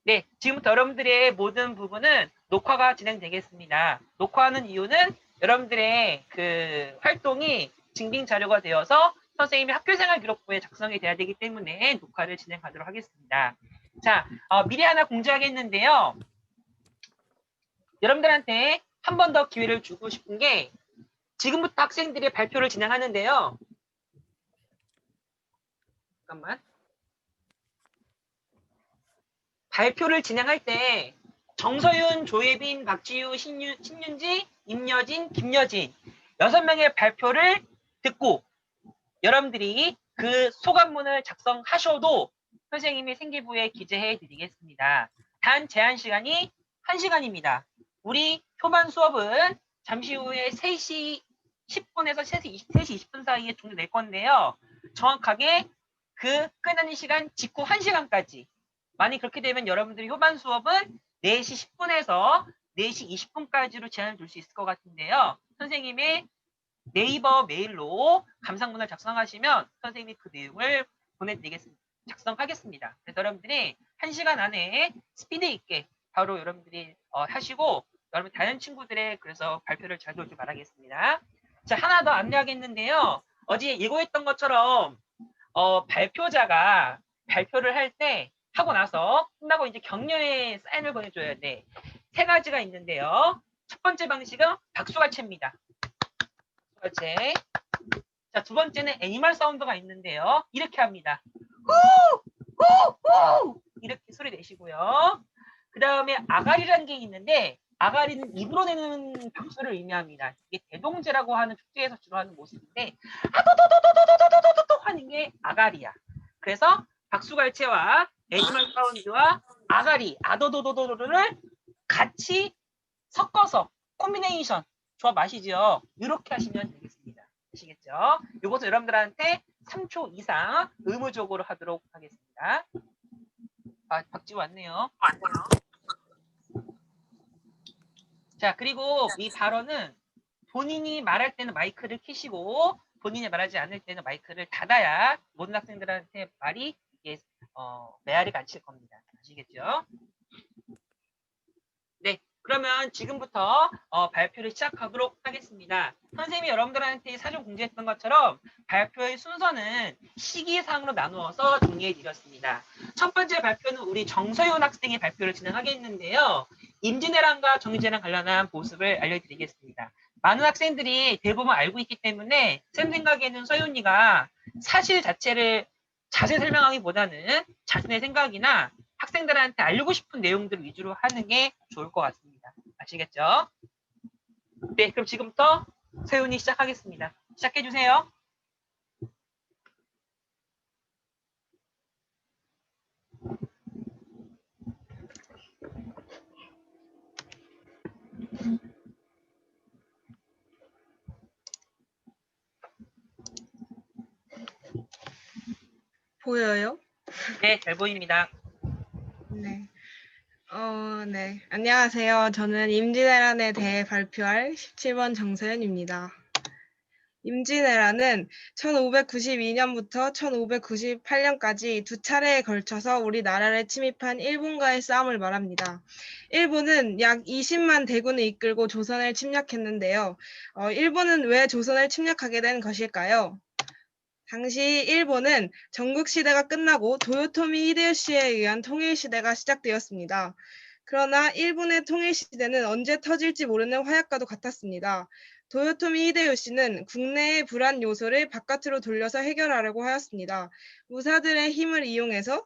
네, 지금부터 여러분들의 모든 부분은 녹화가 진행되겠습니다. 녹화하는 이유는 여러분들의 그 활동이 증빙 자료가 되어서 선생님이 학교생활 기록부에 작성이 돼야 되기 때문에 녹화를 진행하도록 하겠습니다. 자, 미리 하나 공지하겠는데요. 여러분들한테 한 번 더 기회를 주고 싶은 게 지금부터 학생들이 발표를 진행하는데요. 잠깐만. 발표를 진행할 때 정서윤, 조예빈, 박지유, 신윤지, 임여진, 김여진 6명의 발표를 듣고 여러분들이 그 소감문을 작성하셔도 선생님이 생기부에 기재해 드리겠습니다. 단 제한 시간이 1시간입니다. 우리 초반 수업은 잠시 후에 3시 10분에서 3시 20분 사이에 종료될 건데요. 정확하게 그 끝나는 시간 직후 1시간까지 만약 그렇게 되면 여러분들이 후반 수업은 4시 10분에서 4시 20분까지로 제한을 둘 수 있을 것 같은데요. 선생님의 네이버 메일로 감상문을 작성하시면 선생님이 그 내용을 보내드리겠습니다. 작성하겠습니다. 그래서 여러분들이 1시간 안에 스피드 있게 바로 여러분들이 하시고 여러분 다른 친구들의 그래서 발표를 잘 도울 줄 바라겠습니다. 자, 하나 더 안내하겠는데요. 어제 예고했던 것처럼 발표자가 발표를 할 때 하고 나서 끝나고 이제 격려의 사인을 보내줘야 돼. 3가지가 있는데요. 첫 번째 방식은 박수갈채입니다. 박수갈채. 자, 두 번째는 애니멀 사운드가 있는데요. 이렇게 합니다. 후! 이렇게 소리 내시고요. 그 다음에 아가리라는 게 있는데 아가리는 입으로 내는 박수를 의미합니다. 이게 대동제라고 하는 축제에서 주로 하는 모습인데 아도도도도도도도도도 하는 게 아가리야. 그래서 박수갈채와 애니멀 사운드와 아가리, 아도도도도도를 같이 섞어서 콤비네이션 조합 아시죠? 이렇게 하시면 되겠습니다. 아시겠죠? 이것도 여러분들한테 3초 이상 의무적으로 하도록 하겠습니다. 아, 박지우 왔네요. 자, 그리고 이 발언은 본인이 말할 때는 마이크를 켜시고 본인이 말하지 않을 때는 마이크를 닫아야 모든 학생들한테 말이 이게 메아리 갇힐 겁니다. 아시겠죠? 네, 그러면 지금부터 발표를 시작하도록 하겠습니다. 선생님이 여러분들한테 사전 공지했던 것처럼 발표의 순서는 시기상으로 나누어서 정리해 드렸습니다. 첫 번째 발표는 우리 정서윤 학생의 발표를 진행하겠는데요. 임진왜란과 정유재랑 관련한 모습을 알려드리겠습니다. 많은 학생들이 대부분 알고 있기 때문에 쌤 생각에는 서윤이가 사실 자체를 자세히 설명하기보다는 자신의 생각이나 학생들한테 알리고 싶은 내용들 위주로 하는 게 좋을 것 같습니다. 아시겠죠? 네, 그럼 지금부터 서윤이 시작하겠습니다. 시작해 주세요. 보여요? 네, 잘 보입니다. 네. 네. 안녕하세요. 저는 임진왜란에 대해 발표할 17번 정서연입니다. 임진왜란은 1592년부터 1598년까지 두 차례에 걸쳐서 우리나라를 침입한 일본과의 싸움을 말합니다. 일본은 약 20만 대군을 이끌고 조선을 침략했는데요. 일본은 왜 조선을 침략하게 된 것일까요? 당시 일본은 전국시대가 끝나고 도요토미 히데요시에 의한 통일시대가 시작되었습니다. 그러나 일본의 통일시대는 언제 터질지 모르는 화약과도 같았습니다. 도요토미 히데요시는 국내의 불안 요소를 바깥으로 돌려서 해결하려고 하였습니다. 무사들의 힘을 이용해서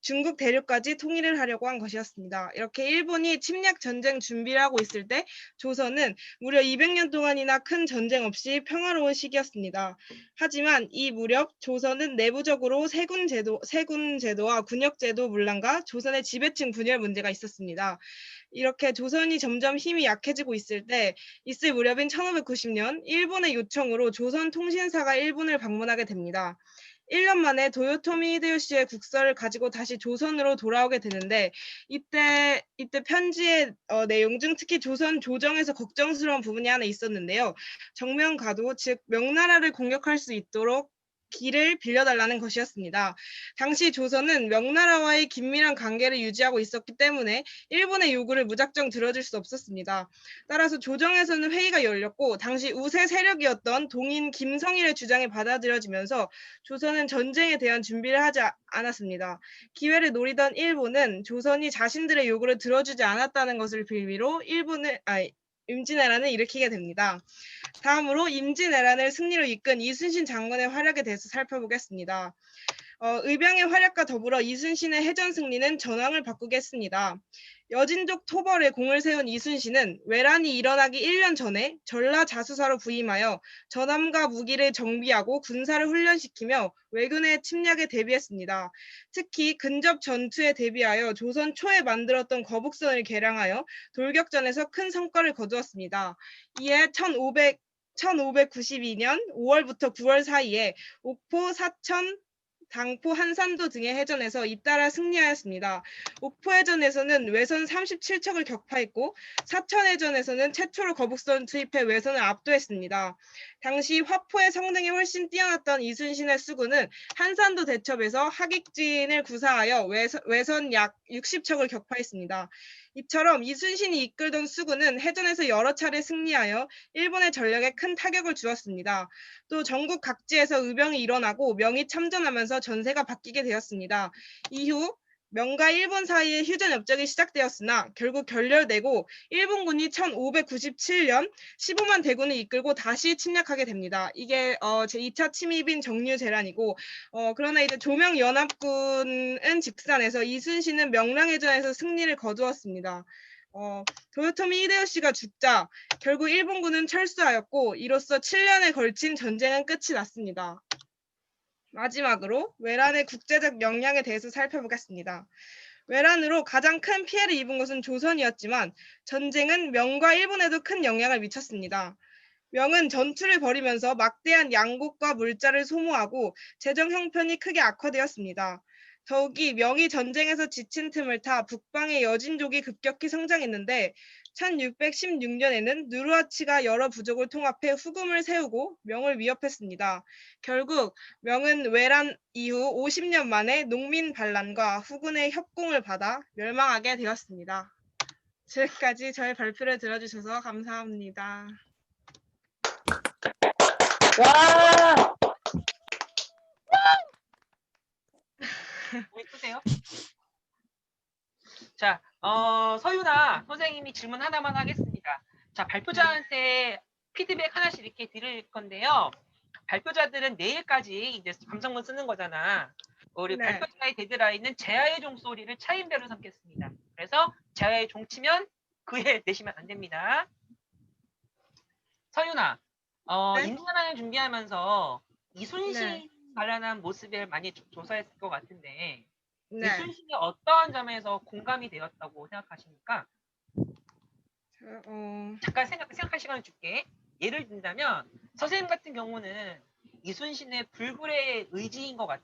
중국 대륙까지 통일을 하려고 한 것이었습니다. 이렇게 일본이 침략 전쟁 준비를 하고 있을 때 조선은 무려 200년 동안이나 큰 전쟁 없이 평화로운 시기였습니다. 하지만 이 무렵 조선은 내부적으로 세군 제도와 군역 제도 문란과 조선의 지배층 분열 문제가 있었습니다. 이렇게 조선이 점점 힘이 약해지고 있을 무렵인 1590년 일본의 요청으로 조선통신사가 일본을 방문하게 됩니다. 1년 만에 도요토미 히데요시의 국서를 가지고 다시 조선으로 돌아오게 되는데 이때 편지의 내용 중 특히 조선 조정에서 걱정스러운 부분이 하나 있었는데요. 정면가도 즉 명나라를 공격할 수 있도록 길을 빌려달라는 것이었습니다. 당시 조선은 명나라와의 긴밀한 관계를 유지하고 있었기 때문에 일본의 요구를 무작정 들어줄 수 없었습니다. 따라서 조정에서는 회의가 열렸고 당시 우세 세력이었던 동인 김성일의 주장이 받아들여지면서 조선은 전쟁에 대한 준비를 하지 않았습니다. 기회를 노리던 일본은 조선이 자신들의 요구를 들어주지 않았다는 것을 빌미로 임진왜란을 일으키게 됩니다. 다음으로 임진왜란을 승리로 이끈 이순신 장군의 활약에 대해서 살펴보겠습니다. 의병의 활약과 더불어 이순신의 해전 승리는 전황을 바꾸게 했습니다. 여진족 토벌에 공을 세운 이순신은 왜란이 일어나기 1년 전에 전라자수사로 부임하여 전함과 무기를 정비하고 군사를 훈련시키며 왜군의 침략에 대비했습니다. 특히 근접 전투에 대비하여 조선 초에 만들었던 거북선을 개량하여 돌격전에서 큰 성과를 거두었습니다. 이에 1592년 5월부터 9월 사이에 옥포, 사천, 당포, 한산도 등의 해전에서 잇따라 승리하였습니다. 옥포해전에서는 외선 37척을 격파했고 사천해전에서는 최초로 거북선 투입해 외선을 압도했습니다. 당시 화포의 성능이 훨씬 뛰어났던 이순신의 수군은 한산도 대첩에서 하객진을 구사하여 외선 약 60척을 격파했습니다. 이처럼 이순신이 이끌던 수군은 해전에서 여러 차례 승리하여 일본의 전력에 큰 타격을 주었습니다. 또 전국 각지에서 의병이 일어나고 명이 참전하면서 전세가 바뀌게 되었습니다. 이후 명과 일본 사이의 휴전 협정이 시작되었으나 결국 결렬되고 일본군이 1597년 15만 대군을 이끌고 다시 침략하게 됩니다. 이게 제2차 침입인 정류재란이고 그러나 이제 조명연합군은 직산해서 이순신은 명랑해전에서 승리를 거두었습니다. 도요토미 히데요시가 죽자 결국 일본군은 철수하였고 이로써 7년에 걸친 전쟁은 끝이 났습니다. 마지막으로 외란의 국제적 영향에 대해서 살펴보겠습니다. 외란으로 가장 큰 피해를 입은 것은 조선이었지만 전쟁은 명과 일본에도 큰 영향을 미쳤습니다. 명은 전투를 벌이면서 막대한 양곡과 물자를 소모하고 재정 형편이 크게 악화되었습니다. 더욱이 명이 전쟁에서 지친 틈을 타 북방의 여진족이 급격히 성장했는데 1616년에는 누르하치가 여러 부족을 통합해 후금을 세우고 명을 위협했습니다. 결국 명은 외란 이후 50년 만에 농민 반란과 후군의 협공을 받아 멸망하게 되었습니다. 지금까지 저의 발표를 들어주셔서 감사합니다. 와! 뭐 있으세요? 자, 서윤아 선생님이 질문 하나만 하겠습니다. 자, 발표자한테 피드백 하나씩 이렇게 드릴 건데요. 발표자들은 내일까지 이제 감상문 쓰는 거잖아. 우리 네. 발표자의 데드라인은 제아의 종소리를 차임배로 삼겠습니다. 그래서 제아의 종치면 그에 내시면 안 됩니다. 서윤아, 네? 임진왜란을 준비하면서 이순신 네. 관련한 모습을 많이 조사했을 것 같은데 네. 이순신이 어떠한 점에서 공감이 되었다고 생각하십니까? 잠깐 생각할 시간을 줄게. 예를 든다면 선생님 같은 경우는 이순신의 불굴의 의지인 것 같아.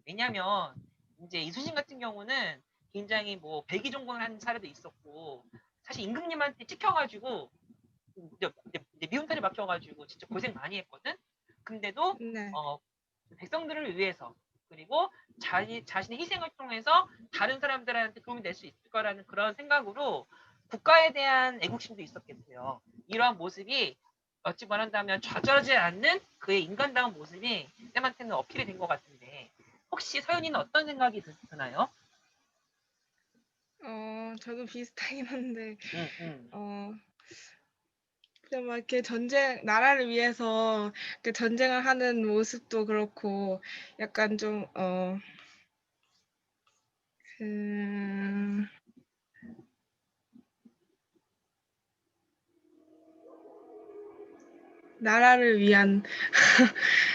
왜냐면 이제 이순신 같은 경우는 굉장히 뭐 백의종군을 한 사례도 있었고 사실 임금님한테 찍혀가지고 미운털이 막혀가지고 진짜 고생 많이 했거든. 근데도 네. 백성들을 위해서 그리고 자신의 희생을 통해서 다른 사람들한테 도움이 될 수 있을 거라는 그런 생각으로 국가에 대한 애국심도 있었겠고요. 이러한 모습이 어찌 말한다면 좌절하지 않는 그의 인간다운 모습이 쌤한테는 어필이 된 것 같은데 혹시 서윤이는 어떤 생각이 드나요? 저도 비슷하긴 한데, 응. 그냥 막 이렇게 나라를 위해서 이렇게 전쟁을 하는 모습도 그렇고, 약간 좀, 나라를 위한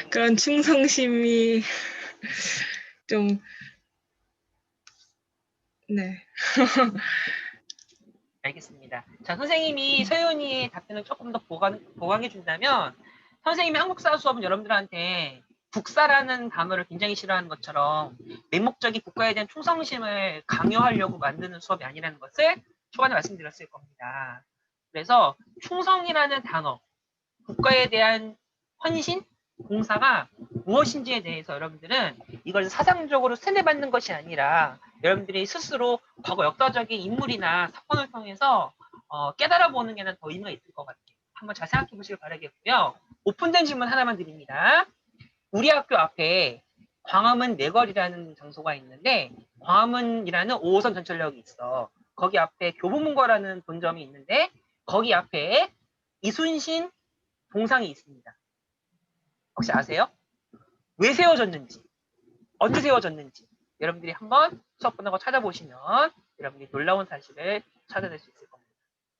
그런 충성심이 좀, 네. 알겠습니다. 자, 선생님이 서윤이의 답변을 조금 더 보강해 준다면 선생님이 한국사 수업은 여러분들한테 국사라는 단어를 굉장히 싫어하는 것처럼 맹목적인 국가에 대한 충성심을 강요하려고 만드는 수업이 아니라는 것을 초반에 말씀드렸을 겁니다. 그래서 충성이라는 단어, 국가에 대한 헌신, 공사가 무엇인지에 대해서 여러분들은 이걸 사상적으로 세뇌받는 것이 아니라 여러분들이 스스로 과거 역사적인 인물이나 사건을 통해서 깨달아 보는 게 더 의미가 있을 것 같아요. 한번 잘 생각해 보시길 바라겠고요. 오픈된 질문 하나만 드립니다. 우리 학교 앞에 광화문 내거리라는 장소가 있는데 광화문이라는 5호선 전철역이 있어. 거기 앞에 교보문고라는 본점이 있는데 거기 앞에 이순신 동상이 있습니다. 혹시 아세요? 왜 세워졌는지, 언제 세워졌는지 여러분들이 한번 수업 끝나고 찾아보시면 여러분들이 놀라운 사실을 찾아낼 수 있을 겁니다.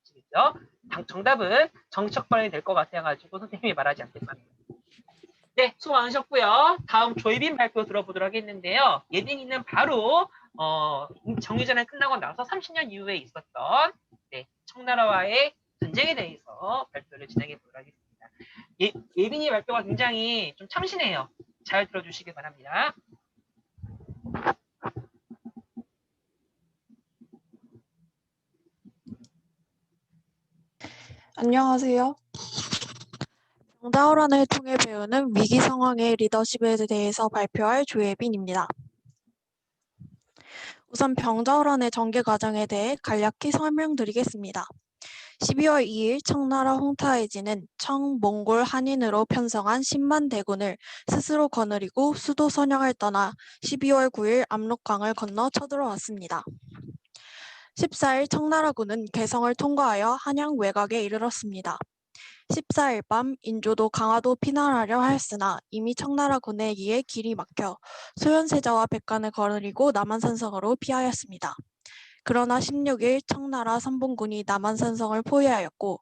아시겠죠? 정답은 정치적반이 될 것 같아가지고 선생님이 말하지 않겠습니다. 네, 수고 많으셨고요. 다음 조혜빈 발표 들어보도록 하겠는데요. 예빈이는 바로 정유전에 끝나고 나서 30년 이후에 있었던 청나라와의 전쟁에 대해서 발표를 진행해 보도록 하겠습니다. 예빈이 발표가 굉장히 좀 참신해요. 잘 들어주시기 바랍니다. 안녕하세요. 병자호란을 통해 배우는 위기 상황의 리더십에 대해서 발표할 조예빈입니다. 우선 병자호란의 전개 과정에 대해 간략히 설명드리겠습니다. 12월 2일 청나라 홍타해진은 청몽골 한인으로 편성한 10만 대군을 스스로 거느리고 수도 선양을 떠나 12월 9일 압록강을 건너 쳐들어왔습니다. 14일 청나라군은 개성을 통과하여 한양 외곽에 이르렀습니다. 14일 밤 인조도 강화도 피난하려 하였으나 이미 청나라군에 의해 길이 막혀 소현세자와 백관을 거느리고 남한산성으로 피하였습니다. 그러나 16일 청나라 선봉군이 남한산성을 포위하였고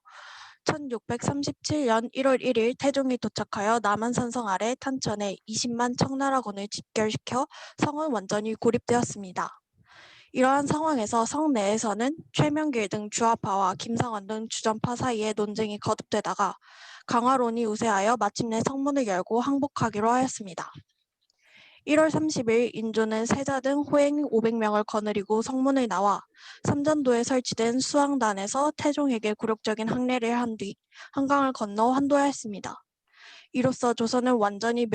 1637년 1월 1일 태종이 도착하여 남한산성 아래 탄천에 20만 청나라군을 집결시켜 성은 완전히 고립되었습니다. 이러한 상황에서 성 내에서는 최명길 등 주화파와 김상원 등 주전파 사이에 논쟁이 거듭되다가 강화론이 우세하여 마침내 성문을 열고 항복하기로 하였습니다. 1월 30일 인조는 세자 등 호행 500명을 거느리고 성문을 나와 삼전도에 설치된 수왕단에서 태종에게 굴욕적인 항례를 한 뒤 한강을 건너 환도하였습니다. 이로써 조선은 완전히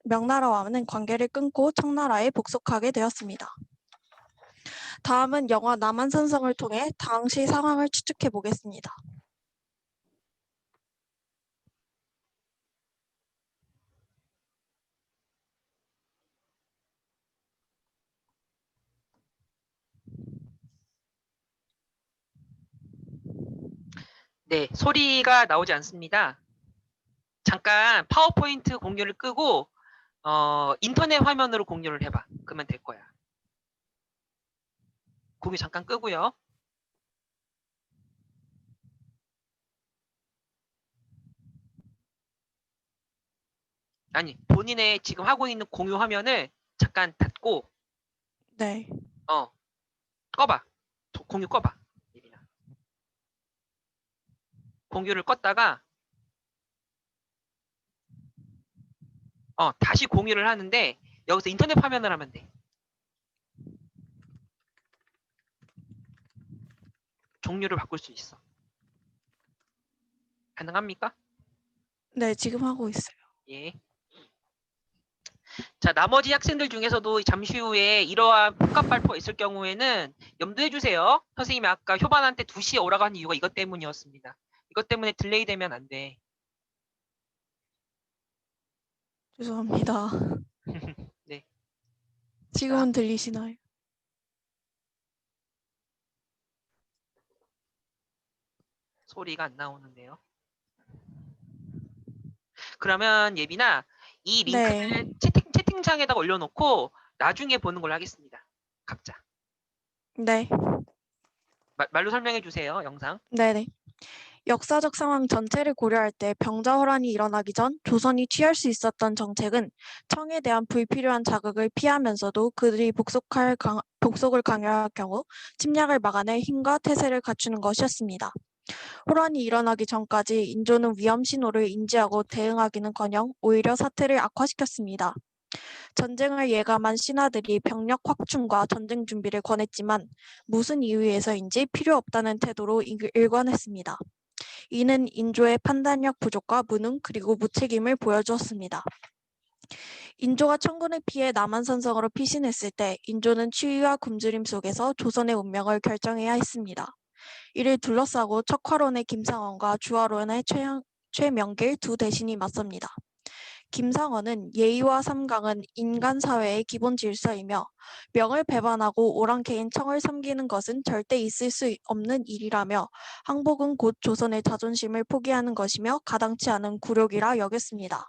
명나라와는 관계를 끊고 청나라에 복속하게 되었습니다. 다음은 영화 남한산성을 통해 당시 상황을 추측해 보겠습니다. 네, 소리가 나오지 않습니다. 잠깐 파워포인트 공유를 끄고 인터넷 화면으로 공유를 해봐. 그러면 될 거야. 공유 잠깐 끄고요. 아니, 본인의 지금 하고 있는 공유 화면을 잠깐 닫고 네. 꺼봐. 공유 꺼봐. 예빈아. 공유를 껐다가 다시 공유를 하는데 여기서 인터넷 화면을 하면 돼. 종류를 바꿀 수 있어. 가능합니까? 네, 지금 하고 있어요. 예. 자, 나머지 학생들 중에서도 잠시 후에 이러한 복합 발표가 있을 경우에는 염두해 주세요. 선생님이 아까 효반한테 2시에 오라고 한 이유가 이것 때문이었습니다. 이것 때문에 딜레이 되면 안 돼. 죄송합니다. 네. 지금은 들리시나요? 소리가 안 나오는데요. 그러면 예빈아, 이 링크를 네. 채팅창에다가 올려놓고 나중에 보는 걸로 하겠습니다. 각자. 네. 말로 설명해 주세요. 영상. 네네. 역사적 상황 전체를 고려할 때 병자호란이 일어나기 전 조선이 취할 수 있었던 정책은 청에 대한 불필요한 자극을 피하면서도 그들이 복속을 강요할 경우 침략을 막아낼 힘과 태세를 갖추는 것이었습니다. 호란이 일어나기 전까지 인조는 위험 신호를 인지하고 대응하기는커녕 오히려 사태를 악화시켰습니다. 전쟁을 예감한 신하들이 병력 확충과 전쟁 준비를 권했지만 무슨 이유에서인지 필요 없다는 태도로 일관했습니다. 이는 인조의 판단력 부족과 무능 그리고 무책임을 보여주었습니다. 인조가 천군을 피해 남한산성으로 피신했을 때 인조는 추위와 굶주림 속에서 조선의 운명을 결정해야 했습니다. 이를 둘러싸고 척화론의 김상원과 주화론의 최명길 두 대신이 맞섭니다. 김상원은 예의와 삼강은 인간 사회의 기본 질서이며 명을 배반하고 오랑캐인 청을 섬기는 것은 절대 있을 수 없는 일이라며 항복은 곧 조선의 자존심을 포기하는 것이며 가당치 않은 굴욕이라 여겼습니다.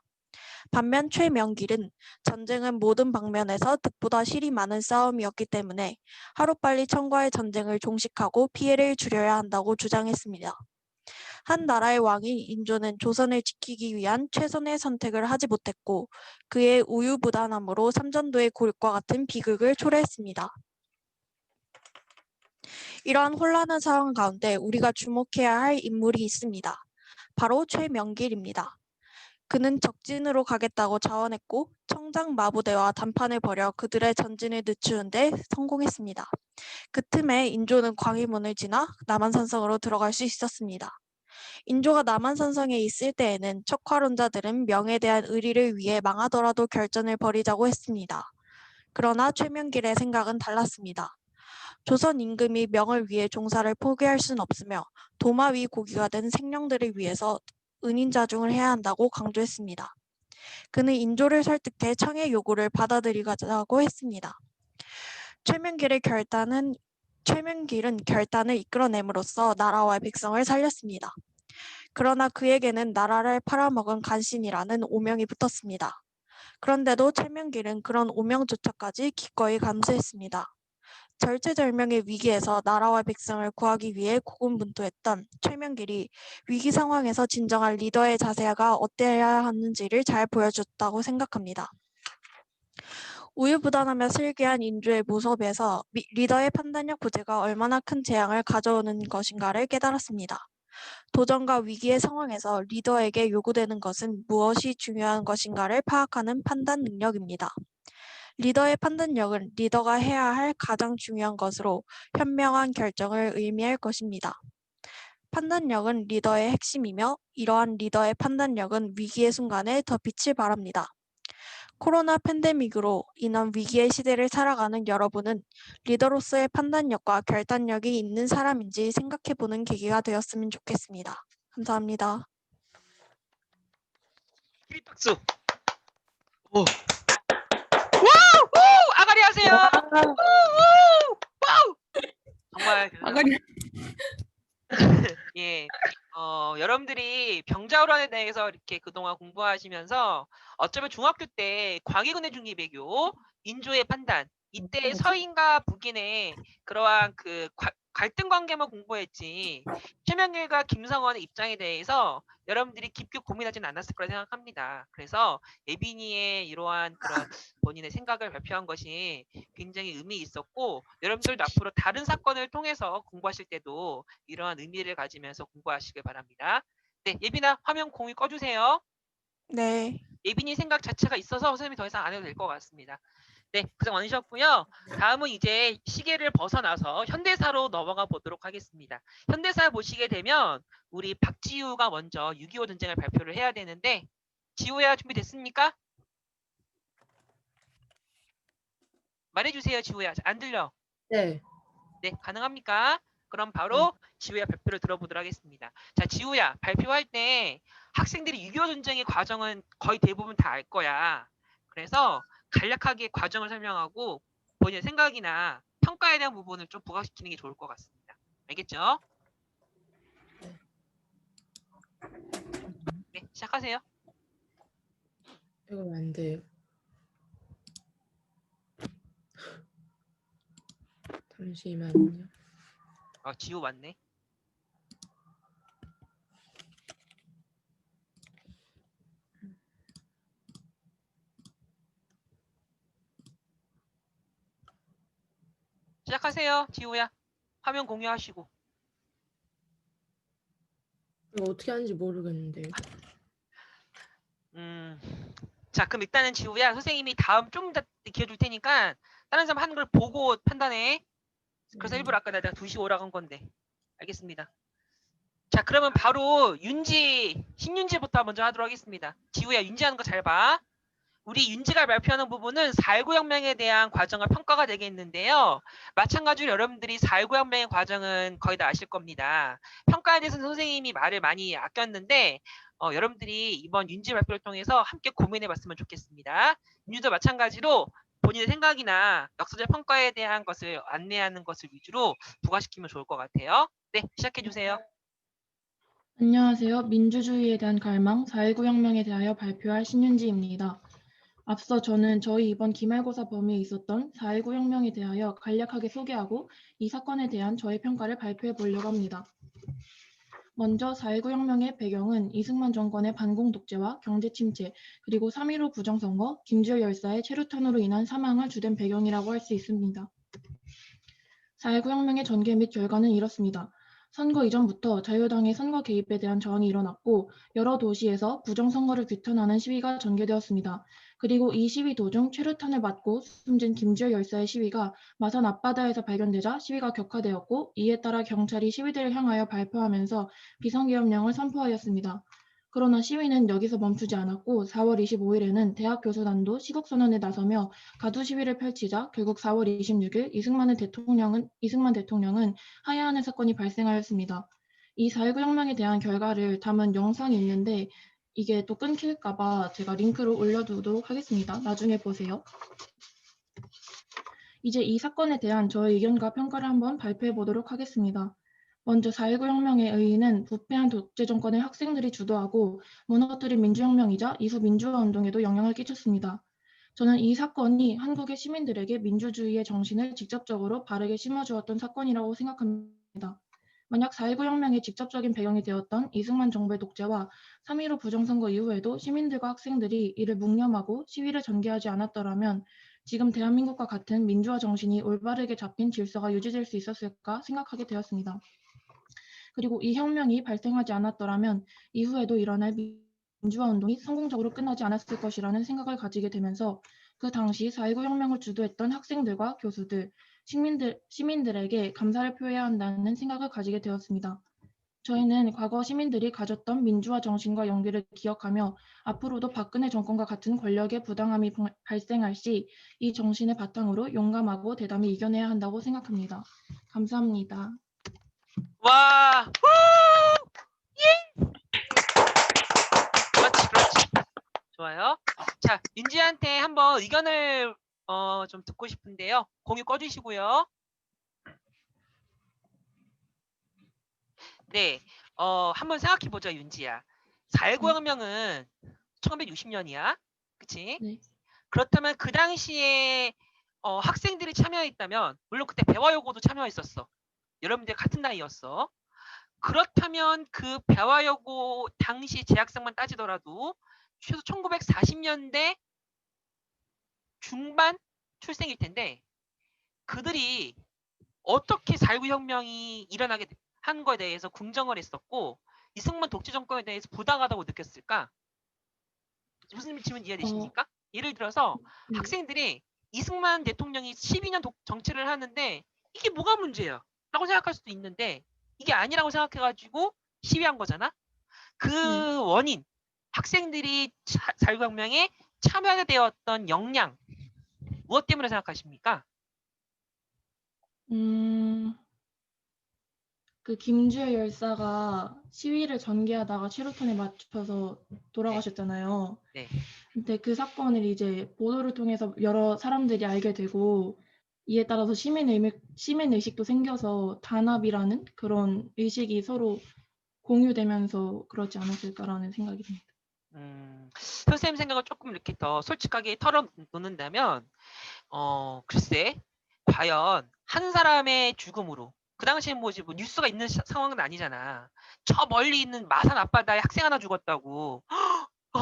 반면 최명길은 전쟁은 모든 방면에서 득보다 실이 많은 싸움이었기 때문에 하루빨리 청과의 전쟁을 종식하고 피해를 줄여야 한다고 주장했습니다. 한 나라의 왕인 인조는 조선을 지키기 위한 최선의 선택을 하지 못했고 그의 우유부단함으로 삼전도의 고립과 같은 비극을 초래했습니다. 이러한 혼란한 상황 가운데 우리가 주목해야 할 인물이 있습니다. 바로 최명길입니다. 그는 적진으로 가겠다고 자원했고 청장 마부대와 담판을 벌여 그들의 전진을 늦추는 데 성공했습니다. 그 틈에 인조는 광해문을 지나 남한산성으로 들어갈 수 있었습니다. 인조가 남한산성에 있을 때에는 척화론자들은 명에 대한 의리를 위해 망하더라도 결전을 벌이자고 했습니다. 그러나 최명길의 생각은 달랐습니다. 조선 임금이 명을 위해 종사를 포기할 수는 없으며 도마 위 고기가 된 생령들을 위해서 은인자중을 해야 한다고 강조했습니다. 그는 인조를 설득해 청의 요구를 받아들이자고 했습니다. 최명길은 결단을 이끌어냄으로써 나라와 백성을 살렸습니다. 그러나 그에게는 나라를 팔아먹은 간신이라는 오명이 붙었습니다. 그런데도 최명길은 그런 오명조차까지 기꺼이 감수했습니다. 절체절명의 위기에서 나라와 백성을 구하기 위해 고군분투했던 최명길이 위기 상황에서 진정한 리더의 자세가 어때야 하는지를 잘 보여줬다고 생각합니다. 우유부단하며 슬기한 인조의 모습에서 리더의 판단력 부재가 얼마나 큰 재앙을 가져오는 것인가를 깨달았습니다. 도전과 위기의 상황에서 리더에게 요구되는 것은 무엇이 중요한 것인가를 파악하는 판단 능력입니다. 리더의 판단력은 리더가 해야 할 가장 중요한 것으로 현명한 결정을 의미할 것입니다. 판단력은 리더의 핵심이며 이러한 리더의 판단력은 위기의 순간에 더 빛을 발합니다. 코로나 팬데믹으로 인한 위기의 시대를 살아가는 여러분은 리더로서의 판단력과 결단력이 있는 사람인지 생각해보는 계기가 되었으면 좋겠습니다. 감사합니다. 박수. 오. 와우! 아가리 하세요. 와우! 정말 아가리. 예. 여러분들이 병자호란에 대해서 이렇게 그동안 공부하시면서 어쩌면 중학교 때 광해군의 중기배교, 인조의 판단, 이때 서인과 북인의 그러한 그 갈등 관계만 공부했지 최명길과 김성원의 입장에 대해서 여러분들이 깊게 고민하지는 않았을 거라 생각합니다. 그래서 예빈이의 이러한 그런 본인의 생각을 발표한 것이 굉장히 의미 있었고 여러분들도 앞으로 다른 사건을 통해서 공부하실 때도 이러한 의미를 가지면서 공부하시길 바랍니다. 네, 예빈아 화면 공유 꺼주세요. 네. 예빈이 생각 자체가 있어서 선생님이 더 이상 안 해도 될 것 같습니다. 네, 고생 많으셨고요. 다음은 이제 시계를 벗어나서 현대사로 넘어가 보도록 하겠습니다. 현대사 보시게 되면 우리 박지우가 먼저 6.25 전쟁을 발표를 해야 되는데 지우야 준비됐습니까? 말해주세요, 지우야. 안 들려? 네. 네, 가능합니까? 그럼 바로 지우야 발표를 들어보도록 하겠습니다. 자, 지우야 발표할 때 학생들이 6.25 전쟁의 과정은 거의 대부분 다 알 거야. 그래서 간략하게 과정을 설명하고 본인의 생각이나 평가에 대한 부분을 좀 부각시키는 게 좋을 것 같습니다. 알겠죠? 네, 시작하세요. 이거 안 돼요. 잠시만요. 지우 맞네. 시작하세요, 지우야. 화면 공유하시고. 이거 어떻게 하는지 모르겠는데요. 자, 그럼 일단은 지우야, 선생님이 다음 좀 더 기회 줄 테니까 다른 사람 하는 걸 보고 판단해. 그래서 일부러 아까 내가 2시 오라고 한 건데. 알겠습니다. 자, 그러면 바로 윤지, 신윤지부터 먼저 하도록 하겠습니다. 지우야, 윤지하는 거 잘 봐. 우리 윤지가 발표하는 부분은 4.19 혁명에 대한 과정과 평가가 되겠는데요. 마찬가지로 여러분들이 4.19 혁명의 과정은 거의 다 아실 겁니다. 평가에 대해서는 선생님이 말을 많이 아꼈는데 여러분들이 이번 윤지 발표를 통해서 함께 고민해 봤으면 좋겠습니다. 윤지도 마찬가지로 본인의 생각이나 역사적 평가에 대한 것을 안내하는 것을 위주로 부과시키면 좋을 것 같아요. 네, 시작해 주세요. 안녕하세요. 민주주의에 대한 갈망 4.19 혁명에 대하여 발표할 신윤지입니다. 앞서 저는 저희 이번 기말고사 범위에 있었던 4.19 혁명에 대하여 간략하게 소개하고 이 사건에 대한 저의 평가를 발표해 보려고 합니다. 먼저 4.19 혁명의 배경은 이승만 정권의 반공 독재와 경제 침체, 그리고 3.15 부정선거, 김주열 열사의 최루탄으로 인한 사망을 주된 배경이라고 할 수 있습니다. 4.19 혁명의 전개 및 결과는 이렇습니다. 선거 이전부터 자유당의 선거 개입에 대한 저항이 일어났고 여러 도시에서 부정선거를 규탄하는 시위가 전개되었습니다. 그리고 이 시위 도중 최루탄을 맞고 숨진 김주열 열사의 시위가 마산 앞바다에서 발견되자 시위가 격화되었고 이에 따라 경찰이 시위대를 향하여 발표하면서 비상계엄령을 선포하였습니다. 그러나 시위는 여기서 멈추지 않았고 4월 25일에는 대학 교수단도 시국선언에 나서며 가두 시위를 펼치자 결국 4월 26일 이승만 대통령은 하야하는 사건이 발생하였습니다. 이 4.19 혁명에 대한 결과를 담은 영상이 있는데 이게 또 끊길까봐 제가 링크를 올려두도록 하겠습니다. 나중에 보세요. 이제 이 사건에 대한 저의 의견과 평가를 한번 발표해 보도록 하겠습니다. 먼저 4.19 혁명의 의의는 부패한 독재 정권의 학생들이 주도하고 무너뜨린 민주혁명이자 이후 민주화운동에도 영향을 끼쳤습니다. 저는 이 사건이 한국의 시민들에게 민주주의의 정신을 직접적으로 바르게 심어주었던 사건이라고 생각합니다. 만약 4.19 혁명의 직접적인 배경이 되었던 이승만 정부의 독재와 3.15 부정선거 이후에도 시민들과 학생들이 이를 묵념하고 시위를 전개하지 않았더라면 지금 대한민국과 같은 민주화 정신이 올바르게 잡힌 질서가 유지될 수 있었을까 생각하게 되었습니다. 그리고 이 혁명이 발생하지 않았더라면 이후에도 일어날 민주화운동이 성공적으로 끝나지 않았을 것이라는 생각을 가지게 되면서 그 당시 4.19 혁명을 주도했던 학생들과 교수들, 시민들에게 감사를 표해야 한다는 생각을 가지게 되었습니다. 저희는 과거 시민들이 가졌던 민주화 정신과 연계를 기억하며 앞으로도 박근혜 정권과 같은 권력의 부당함이 발생할 시 이 정신을 바탕으로 용감하고 대담히 이겨내야 한다고 생각합니다. 감사합니다. 와, 후! 예! 그렇지. 좋아요. 자, 윤지한테 한번 의견을 좀 듣고 싶은데요. 공유 꺼주시고요. 네, 한번 생각해보자, 윤지야. 4.19 혁명은 1960년이야. 그치? 네. 그렇다면 그 당시에 학생들이 참여했다면, 물론 그때 배화여고도 참여했었어. 여러분들 같은 나이였어. 그렇다면 그 배화여고 당시 재학생만 따지더라도 최소 1940년대 중반 출생일 텐데 그들이 어떻게 4.19 혁명이 일어나게 한 거에 대해서 궁정을 했었고 이승만 독재 정권에 대해서 부당하다고 느꼈을까? 무슨 질문 이해되십니까? 예를 들어서 네. 학생들이 이승만 대통령이 12년 정치를 하는데 이게 뭐가 문제야? 라고 생각할 수도 있는데 이게 아니라고 생각해가지고 시위한 거잖아. 그 원인, 학생들이 4.19 혁명에 참여하게 되었던 역량 무엇 때문에 생각하십니까? 그 김주열 열사가 시위를 전개하다가 최루탄에 맞춰서 돌아가셨잖아요. 네. 근데 그 사건을 이제 보도를 통해서 여러 사람들이 알게 되고 이에 따라서 시민의식도 생겨서 단합이라는 그런 의식이 서로 공유되면서 그러지 않았을까라는 생각이 듭니다. 선생님 생각을 조금 이렇게 더 솔직하게 털어놓는다면 글쎄 과연 한 사람의 죽음으로 그 당시에 뭐 뉴스가 있는 상황은 아니잖아. 저 멀리 있는 마산 앞바다에 학생 하나 죽었다고.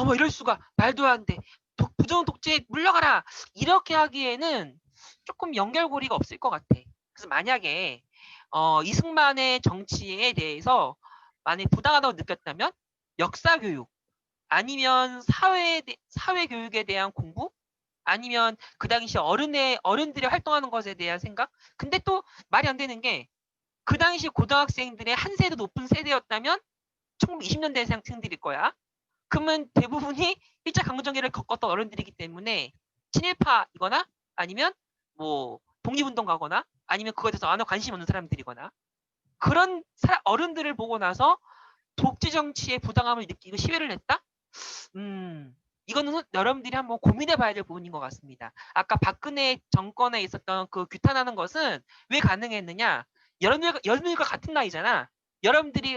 뭐 이럴 수가 말도 안 돼. 부정 독재에 물러가라. 이렇게 하기에는 조금 연결고리가 없을 것 같아. 그래서 만약에 이승만의 정치에 대해서 만약에 부당하다고 느꼈다면 역사 교육 아니면 사회 교육에 대한 공부 아니면 그 당시 어른들이 활동하는 것에 대한 생각. 근데 또 말이 안 되는 게 그 당시 고등학생들의 한 세대 높은 세대였다면 1920년대 학생들일 거야. 그러면 대부분이 1차 강점기를 겪었던 어른들이기 때문에 친일파이거나 아니면 뭐 독립운동가거나 아니면 그거에 대해서 아무 관심 없는 사람들이거나 그런 어른들을 보고 나서 독재 정치의 부당함을 느끼고 시위를 했다? 이거는 여러분들이 한번 고민해 봐야 될 부분인 것 같습니다. 아까 박근혜 정권에 있었던 그 규탄하는 것은 왜 가능했느냐? 여러분들과 같은 나이잖아. 여러분들이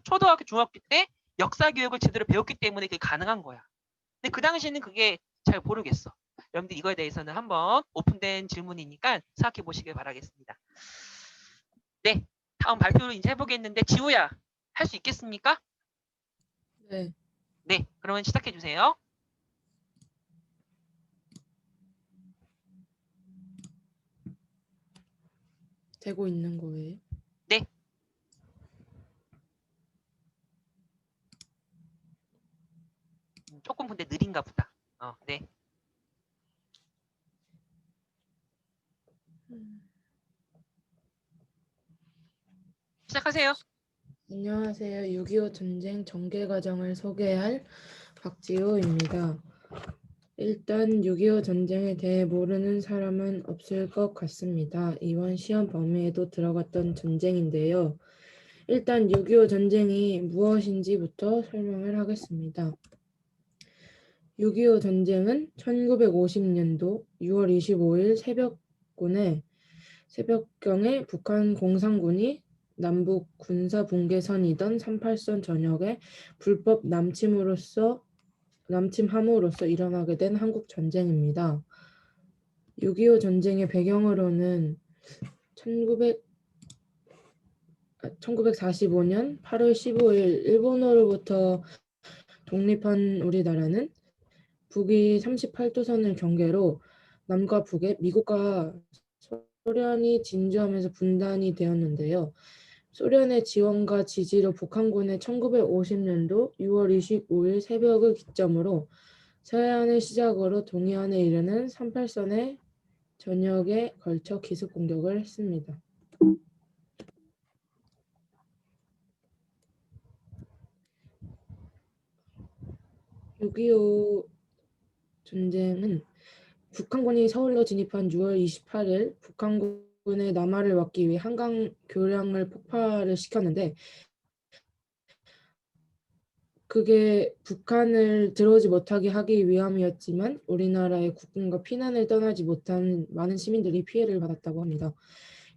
초등학교, 중학교 때 역사 교육을 제대로 배웠기 때문에 그게 가능한 거야. 근데 그 당시에는 그게 잘 모르겠어. 여러분들 이거에 대해서는 한번 오픈된 질문이니까 생각해 보시길 바라겠습니다. 네, 다음 발표를 이제 해보겠는데 지우야, 할 수 있겠습니까? 네. 네, 그러면 시작해 주세요. 되고 있는 거예요? 네. 조금 근데 느린가 보다. 네. 시작하세요. 안녕하세요. 6.25 전쟁 전개 과정을 소개할 박지호입니다. 일단 6.25 전쟁에 대해 모르는 사람은 없을 것 같습니다. 이번 시험 범위에도 들어갔던 전쟁인데요. 일단 6.25 전쟁이 무엇인지부터 설명을 하겠습니다. 6.25 전쟁은 1950년도 6월 25일 새벽경에 북한 공산군이 남북 군사분계선이던 38선 전역에 불법 남침함으로써 일어나게 된 한국 전쟁입니다. 6.25 전쟁의 배경으로는 1945년 8월 15일 일본으로부터 독립한 우리나라는 북위 38도선을 경계로 남과 북에 미국과 소련이 진주하면서 분단이 되었는데요. 소련의 지원과 지지로 북한군의 1950년도 6월 25일 새벽을 기점으로 서해안을 시작으로 동해안에 이르는 38선의 전역에 걸쳐 기습 공격을 했습니다. (6.25) 전쟁은 북한군이 서울로 진입한 6월 28일 북한군의 남하를 막기 위해 한강 교량을 폭발을 시켰는데 그게 북한을 들어오지 못하게 하기 위함이었지만 우리나라의 국군과 피난을 떠나지 못한 많은 시민들이 피해를 받았다고 합니다.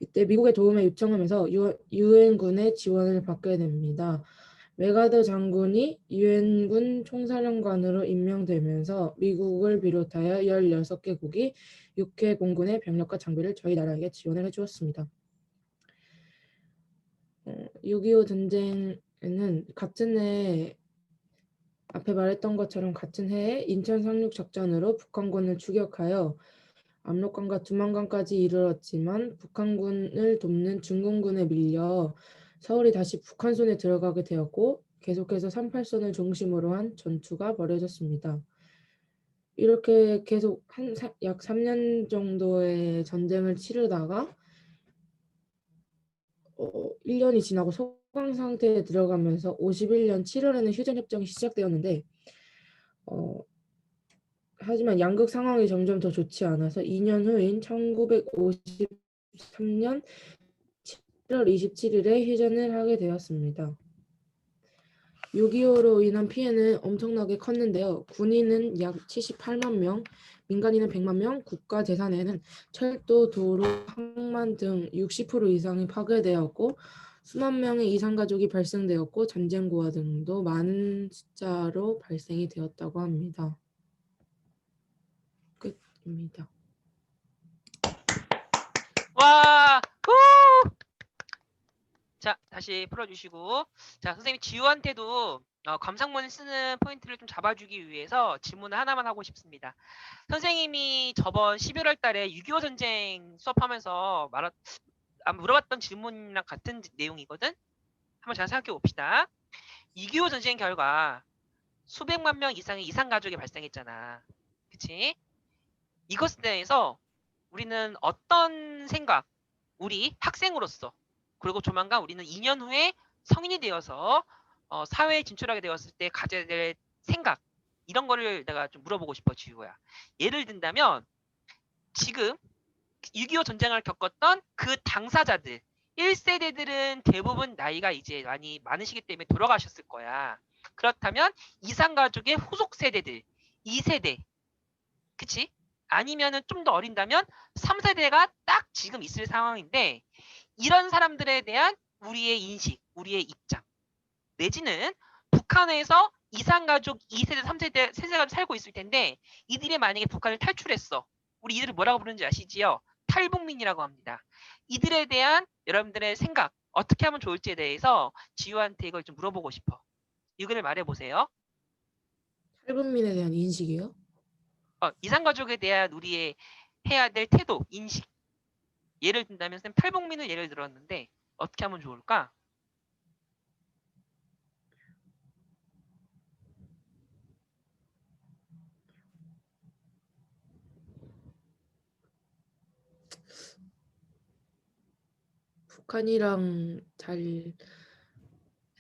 이때 미국의 도움에 요청하면서 유엔군의 지원을 받게 됩니다. 메가더 장군이 유엔군 총사령관으로 임명되면서 미국을 비롯하여 16개국이 육해 공군의 병력과 장비를 저희 나라에게 지원을 해주었습니다. 6.25 전쟁에는 같은 해 앞에 말했던 것처럼 같은 해에 인천 상륙 작전으로 북한군을 추격하여 압록강과 두만강까지 이르렀지만 북한군을 돕는 중공군에 밀려 서울이 다시 북한 손에 들어가게 되었고 계속해서 38선을 중심으로 한 전투가 벌어졌습니다. 이렇게 계속 약 3년 정도의 전쟁을 치르다가 1년이 지나고 소강 상태에 들어가면서 51년 7월에는 휴전협정이 시작되었는데 하지만 양극 상황이 점점 더 좋지 않아서 2년 후인 1953년 7월 27일에 휴전을 하게 되었습니다. 6.25로 인한 피해는 엄청나게 컸는데요. 군인은 약 78만 명, 민간인은 100만 명, 국가 재산에는 철도, 도로, 항만 등 60% 이상이 파괴되었고 수만 명의 이산 가족이 발생되었고 전쟁 고아 등도 많은 숫자로 발생이 되었다고 합니다. 끝입니다. 와, 후! 자, 다시 풀어주시고. 자, 선생님 지우한테도 감상문 쓰는 포인트를 좀 잡아주기 위해서 질문을 하나만 하고 싶습니다. 선생님이 저번 11월 달에 6.25 전쟁 수업하면서 물어봤던 질문이랑 같은 내용이거든? 한번 잘 생각해 봅시다. 6.25 전쟁 결과 수백만 명 이상의 이산 가족이 발생했잖아. 그치? 이것에 대해서 우리는 어떤 생각, 우리 학생으로서 그리고 조만간 우리는 2년 후에 성인이 되어서 사회에 진출하게 되었을 때 가져야 될 생각 이런 거를 내가 좀 물어보고 싶어 지우야. 예를 든다면 지금 6.25 전쟁을 겪었던 그 당사자들 1세대들은 대부분 나이가 이제 많이 많으시기 때문에 돌아가셨을 거야. 그렇다면 이산가족의 후속 세대들 2세대 그치? 아니면은 좀 더 어린다면 3세대가 딱 지금 있을 상황인데 이런 사람들에 대한 우리의 인식, 우리의 입장 내지는 북한에서 이산가족 2세대, 3세대, 세세가 살고 있을 텐데 이들이 만약에 북한을 탈출했어. 우리 이들을 뭐라고 부르는지 아시지요? 탈북민이라고 합니다. 이들에 대한 여러분들의 생각 어떻게 하면 좋을지에 대해서 지우한테 이걸 좀 물어보고 싶어. 의견을 말해보세요. 탈북민에 대한 인식이요? 이산가족에 대한 우리의 해야 될 태도, 인식. 예를 든다면 쌤 탈북민을 예를 들었는데 어떻게 하면 좋을까? 북한이랑 잘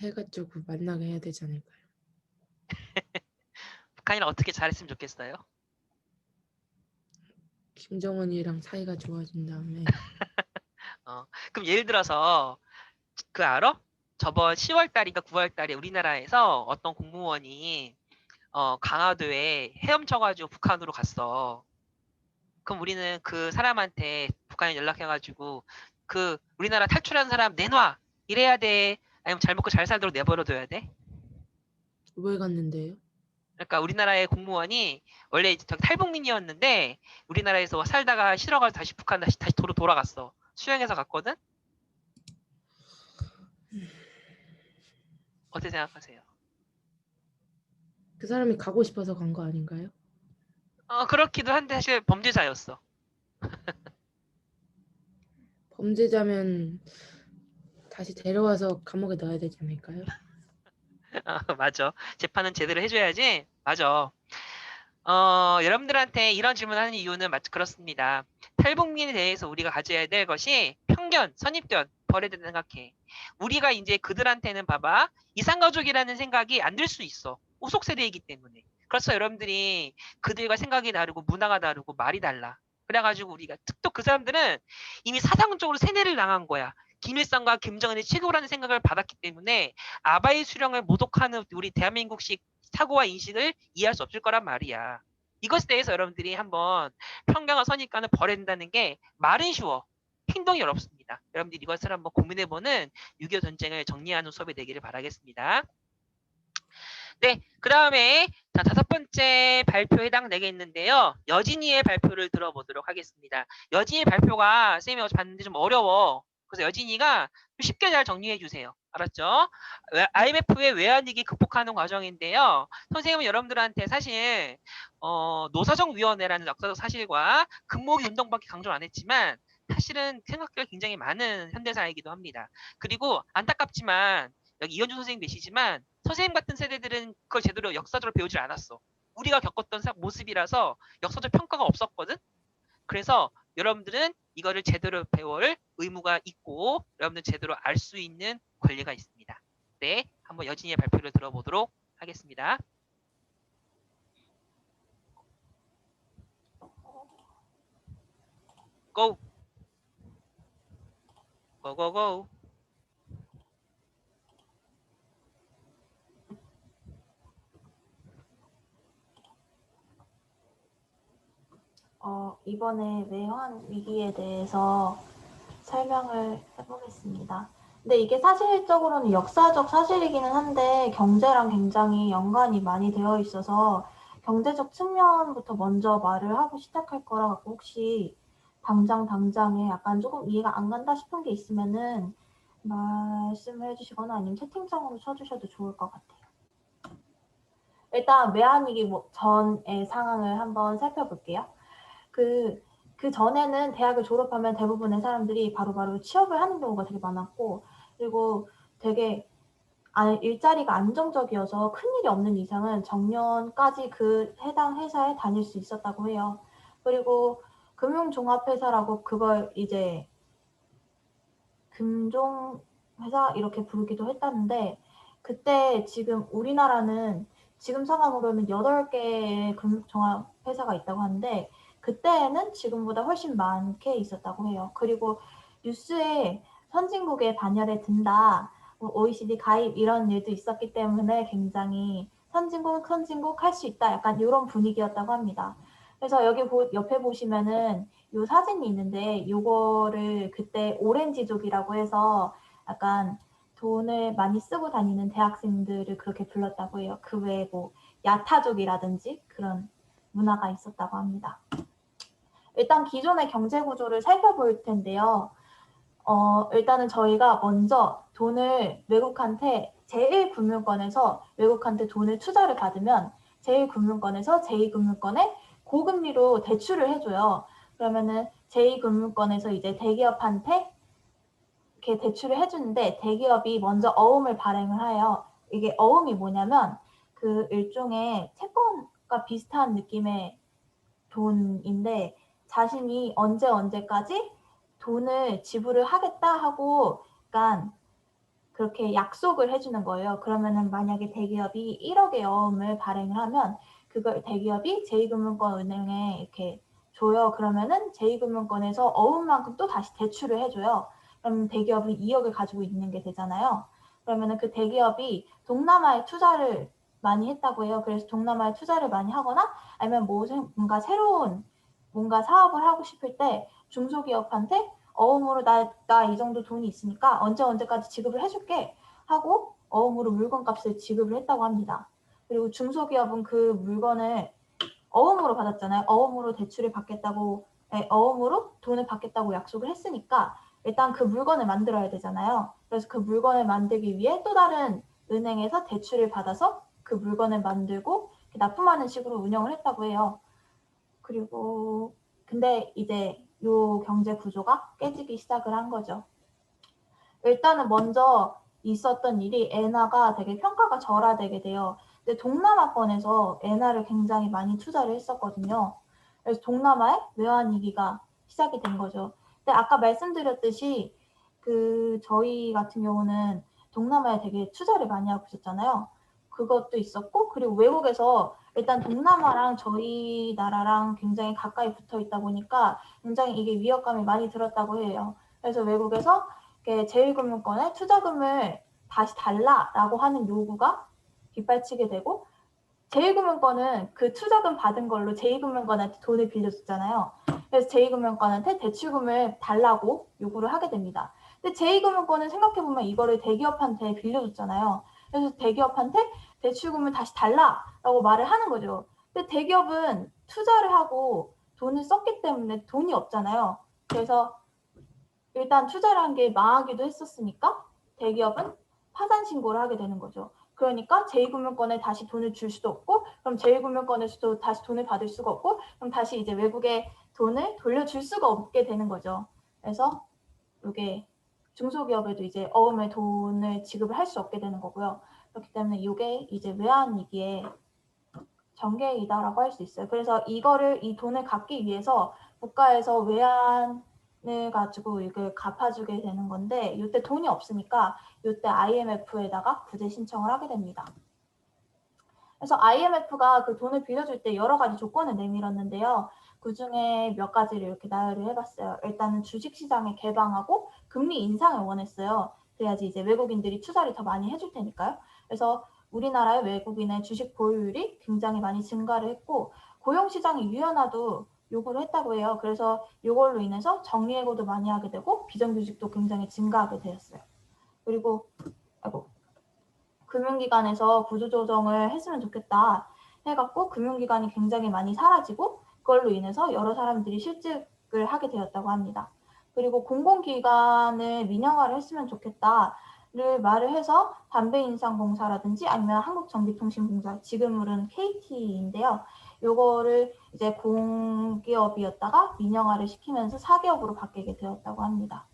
해가지고 만나게 해야 되지 않을까요? 북한이랑 어떻게 잘했으면 좋겠어요? 김정은이랑 사이가 좋아진 다음에 그럼 예를 들어서 그 알아? 저번 10월 달인가 9월 달에 우리나라에서 어떤 공무원이 강화도에 헤엄쳐가지고 북한으로 갔어. 그럼 우리는 그 사람한테 북한에 연락해가지고 그 우리나라 탈출한 사람 내놔 이래야 돼? 아니면 잘 먹고 잘 살도록 내버려둬야 돼? 왜 갔는데요? 그러니까 우리나라의 공무원이 원래 저기 탈북민이었는데 우리나라에서 살다가 싫어가지고 다시 북한 다시 도로 돌아갔어. 수영해서 갔거든? 어떻게 생각하세요? 그 사람이 가고 싶어서 간 거 아닌가요? 그렇기도 한데 사실 범죄자였어. 범죄자면 다시 데려와서 감옥에 넣어야 되지 않을까요? 맞아. 재판은 제대로 해줘야지. 맞아. 여러분들한테 이런 질문하는 이유는 그렇습니다. 탈북민에 대해서 우리가 가져야 될 것이 편견, 선입견 버려야 된다 생각해. 우리가 이제 그들한테는 봐봐. 이산가족이라는 생각이 안 들 수 있어. 후속 세대이기 때문에. 그래서 여러분들이 그들과 생각이 다르고 문화가 다르고 말이 달라. 그래가지고 우리가 또 그 사람들은 이미 사상적으로 세뇌를 당한 거야. 김일성과 김정은의 최고라는 생각을 받았기 때문에 아바이 수령을 모독하는 우리 대한민국식 사고와 인식을 이해할 수 없을 거란 말이야. 이것에 대해서 여러분들이 한번 편견과 선입견을 버려야 된다는 게 말은 쉬워. 행동이 어렵습니다. 여러분들이 이것을 한번 고민해보는 6.25 전쟁을 정리하는 수업이 되기를 바라겠습니다. 네, 그 다음에 자, 5번째 발표에 해당되게 있는데요. 여진이의 발표를 들어보도록 하겠습니다. 여진이 발표가 쌤이 어제 봤는데 좀 어려워. 그래서 여진이가 쉽게 잘 정리해 주세요. 알았죠? IMF의 외환위기 극복하는 과정인데요. 선생님은 여러분들한테 사실 노사정위원회라는 역사적 사실과 금모기 운동밖에 강조를 안 했지만 사실은 생각할 굉장히 많은 현대사이기도 합니다. 그리고 안타깝지만 여기 이현주 선생님 계시지만 선생님 같은 세대들은 그걸 제대로 역사적으로 배우질 않았어. 우리가 겪었던 모습이라서 역사적 평가가 없었거든. 그래서 여러분들은 이거를 제대로 배울 의무가 있고 여러분들 제대로 알 수 있는 권리가 있습니다. 네, 한번 여진이의 발표를 들어보도록 하겠습니다. 고! 고고고! 이번에 외환 위기에 대해서 설명을 해보겠습니다. 근데 이게 사실적으로는 역사적 사실이기는 한데 경제랑 굉장히 연관이 많이 되어 있어서 경제적 측면부터 먼저 말을 하고 시작할 거라 갖고 혹시 당장에 약간 조금 이해가 안 간다 싶은 게 있으면은 말씀을 해주시거나 아니면 채팅창으로 쳐주셔도 좋을 것 같아요. 일단 외환위기 전의 상황을 한번 살펴볼게요. 그 전에는 대학을 졸업하면 대부분의 사람들이 바로바로 취업을 하는 경우가 되게 많았고, 그리고 되게 일자리가 안정적이어서 큰일이 없는 이상은 정년까지 그 해당 회사에 다닐 수 있었다고 해요. 그리고 금융종합회사라고 그걸 이제 금종 회사 이렇게 부르기도 했다는데 그때 지금 우리나라는 지금 상황으로는 8개의 금융종합 회사가 있다고 하는데 그때는 지금보다 훨씬 많게 있었다고 해요. 그리고 뉴스에 선진국의 반열에 든다, 뭐 OECD 가입 이런 일도 있었기 때문에 굉장히 선진국 할 수 있다 약간 이런 분위기였다고 합니다. 그래서 여기 옆에 보시면은 요 사진이 있는데 요거를 그때 오렌지족이라고 해서 약간 돈을 많이 쓰고 다니는 대학생들을 그렇게 불렀다고 해요. 그 외에 뭐 야타족이라든지 그런 문화가 있었다고 합니다. 일단 기존의 경제 구조를 살펴볼 텐데요. 일단은 저희가 먼저 돈을 외국한테 제1금융권에서 외국한테 돈을 투자를 받으면 제1금융권에서 제2금융권에 고금리로 대출을 해줘요. 그러면은 제2금융권에서 이제 대기업한테 이렇게 대출을 해주는데 대기업이 먼저 어음을 발행을 해요. 이게 어음이 뭐냐면 그 일종의 채권과 비슷한 느낌의 돈인데 자신이 언제까지 돈을 지불을 하겠다 하고 약간 그렇게 약속을 해주는 거예요. 그러면은 만약에 대기업이 1억의 어음을 발행을 하면 그걸 대기업이 제2금융권 은행에 이렇게 줘요. 그러면은 제2금융권에서 어음만큼 또 다시 대출을 해줘요. 그럼 대기업은 2억을 가지고 있는 게 되잖아요. 그러면은 그 대기업이 동남아에 투자를 많이 했다고 해요. 그래서 동남아에 투자를 많이 하거나 아니면 뭔가 새로운 뭔가 사업을 하고 싶을 때 중소기업한테 어음으로 나 이 정도 돈이 있으니까 언제까지 지급을 해줄게 하고 어음으로 물건값을 지급을 했다고 합니다. 그리고 중소기업은 그 물건을 어음으로 받았잖아요. 어음으로 대출을 받겠다고, 어음으로 돈을 받겠다고 약속을 했으니까 일단 그 물건을 만들어야 되잖아요. 그래서 그 물건을 만들기 위해 또 다른 은행에서 대출을 받아서 그 물건을 만들고 납품하는 식으로 운영을 했다고 해요. 그리고 근데 이제 요 경제 구조가 깨지기 시작을 한 거죠. 일단은 먼저 있었던 일이 엔화가 되게 평가가 절하되게 돼요. 근데 동남아권에서 엔화를 굉장히 많이 투자를 했었거든요. 그래서 동남아에 외환위기가 시작이 된 거죠. 근데 아까 말씀드렸듯이 그 저희 같은 경우는 동남아에 되게 투자를 많이 하고 있었잖아요. 그것도 있었고 그리고 외국에서 일단 동남아랑 저희 나라랑 굉장히 가까이 붙어 있다 보니까 굉장히 이게 위협감이 많이 들었다고 해요. 그래서 외국에서 제1금융권에 투자금을 다시 달라라고 하는 요구가 빗발치게 되고 제1금융권은 그 투자금 받은 걸로 제2금융권한테 돈을 빌려줬잖아요. 그래서 제2금융권한테 대출금을 달라고 요구를 하게 됩니다. 근데 제2금융권은 생각해보면 이거를 대기업한테 빌려줬잖아요. 그래서 대기업한테 대출금을 다시 달라라고 말을 하는 거죠. 근데 대기업은 투자를 하고 돈을 썼기 때문에 돈이 없잖아요. 그래서 일단 투자를 한 게 망하기도 했었으니까 대기업은 파산 신고를 하게 되는 거죠. 그러니까 제2금융권에 다시 돈을 줄 수도 없고 그럼 제2금융권에서도 다시 돈을 받을 수가 없고 그럼 다시 이제 외국에 돈을 돌려줄 수가 없게 되는 거죠. 그래서 이게 중소기업에도 이제 어음의 돈을 지급을 할 수 없게 되는 거고요. 그렇기 때문에 이게 이제 외환위기의 전개이다라고 할 수 있어요. 그래서 이 돈을 갚기 위해서 국가에서 외환을 가지고 이걸 갚아주게 되는 건데 이때 돈이 없으니까 이때 IMF에다가 구제 신청을 하게 됩니다. 그래서 IMF가 그 돈을 빌려줄 때 여러 가지 조건을 내밀었는데요. 그 중에 몇 가지를 이렇게 나열을 해봤어요. 일단은 주식시장을 개방하고 금리 인상을 원했어요. 그래야지 이제 외국인들이 투자를 더 많이 해줄 테니까요. 그래서 우리나라의 외국인의 주식 보유율이 굉장히 많이 증가를 했고 고용시장의 유연화도 요구를 했다고 해요. 그래서 이걸로 인해서 정리해고도 많이 하게 되고 비정규직도 굉장히 증가하게 되었어요. 그리고 금융기관에서 구조조정을 했으면 좋겠다 해갖고 금융기관이 굉장히 많이 사라지고 그걸로 인해서 여러 사람들이 실직을 하게 되었다고 합니다. 그리고 공공기관을 민영화를 했으면 좋겠다를 말을 해서 담배인상공사라든지 아니면 한국전기통신공사 지금으로는 KT인데요. 요거를 이제 공기업이었다가 민영화를 시키면서 사기업으로 바뀌게 되었다고 합니다.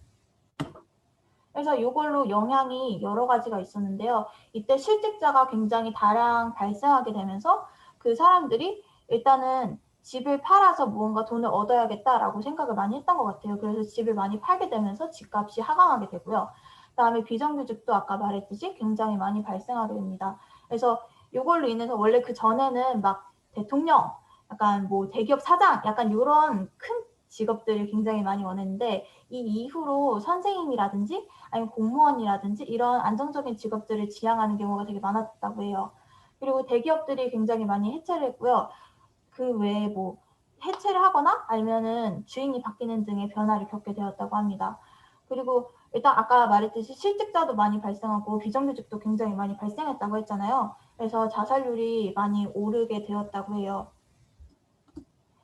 그래서 이걸로 영향이 여러 가지가 있었는데요. 이때 실직자가 굉장히 다량 발생하게 되면서 그 사람들이 일단은 집을 팔아서 무언가 돈을 얻어야겠다라고 생각을 많이 했던 것 같아요. 그래서 집을 많이 팔게 되면서 집값이 하강하게 되고요. 그다음에 비정규직도 아까 말했듯이 굉장히 많이 발생하게 됩니다. 그래서 이걸로 인해서 원래 그 전에는 막 대통령, 약간 뭐 대기업 사장, 약간 이런 큰 직업들을 굉장히 많이 원했는데 이 이후로 선생님이라든지 아니면 공무원이라든지 이런 안정적인 직업들을 지향하는 경우가 되게 많았다고 해요. 그리고 대기업들이 굉장히 많이 해체를 했고요. 그 외에 뭐 해체를 하거나 아니면은 주인이 바뀌는 등의 변화를 겪게 되었다고 합니다. 그리고 일단 아까 말했듯이 실직자도 많이 발생하고 비정규직도 굉장히 많이 발생했다고 했잖아요. 그래서 자살률이 많이 오르게 되었다고 해요.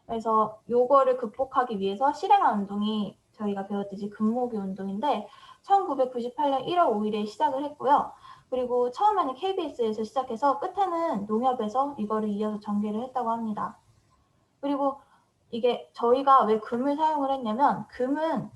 그래서 요거를 극복하기 위해서 실행한 운동이 저희가 배웠듯이 근무기 운동인데 1998년 1월 5일에 시작을 했고요. 그리고 처음에는 KBS에서 시작해서 끝에는 농협에서 이거를 이어서 전개를 했다고 합니다. 그리고 이게 저희가 왜 금을 사용을 했냐면 금은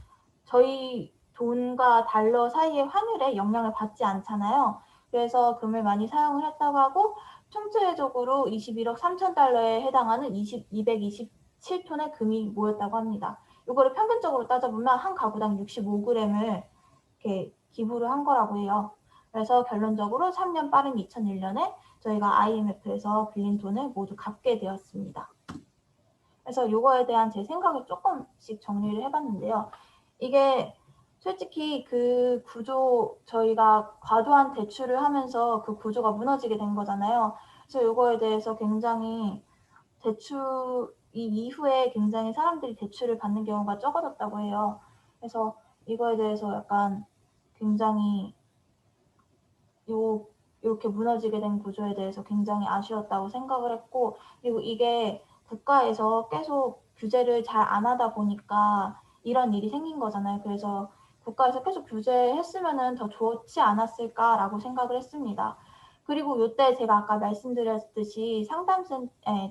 저희 돈과 달러 사이의 환율에 영향을 받지 않잖아요. 그래서 금을 많이 사용을 했다고 하고 총체적으로 21억 3천 달러에 해당하는 227톤의 금이 모였다고 합니다. 이거를 평균적으로 따져보면 한 가구당 65g을 이렇게 기부를 한 거라고 해요. 그래서 결론적으로 3년 빠른 2001년에 저희가 IMF에서 빌린 돈을 모두 갚게 되었습니다. 그래서 이거에 대한 제 생각을 조금씩 정리를 해봤는데요. 이게 솔직히 그 구조, 저희가 과도한 대출을 하면서 그 구조가 무너지게 된 거잖아요. 그래서 이거에 대해서 굉장히 이 이후에 굉장히 사람들이 대출을 받는 경우가 적어졌다고 해요. 그래서 이거에 대해서 약간 굉장히 이렇게 무너지게 된 구조에 대해서 굉장히 아쉬웠다고 생각을 했고, 그리고 이게 국가에서 계속 규제를 잘 안 하다 보니까 이런 일이 생긴 거잖아요. 그래서 국가에서 계속 규제했으면은 더 좋지 않았을까라고 생각을 했습니다. 그리고 이때 제가 아까 말씀드렸듯이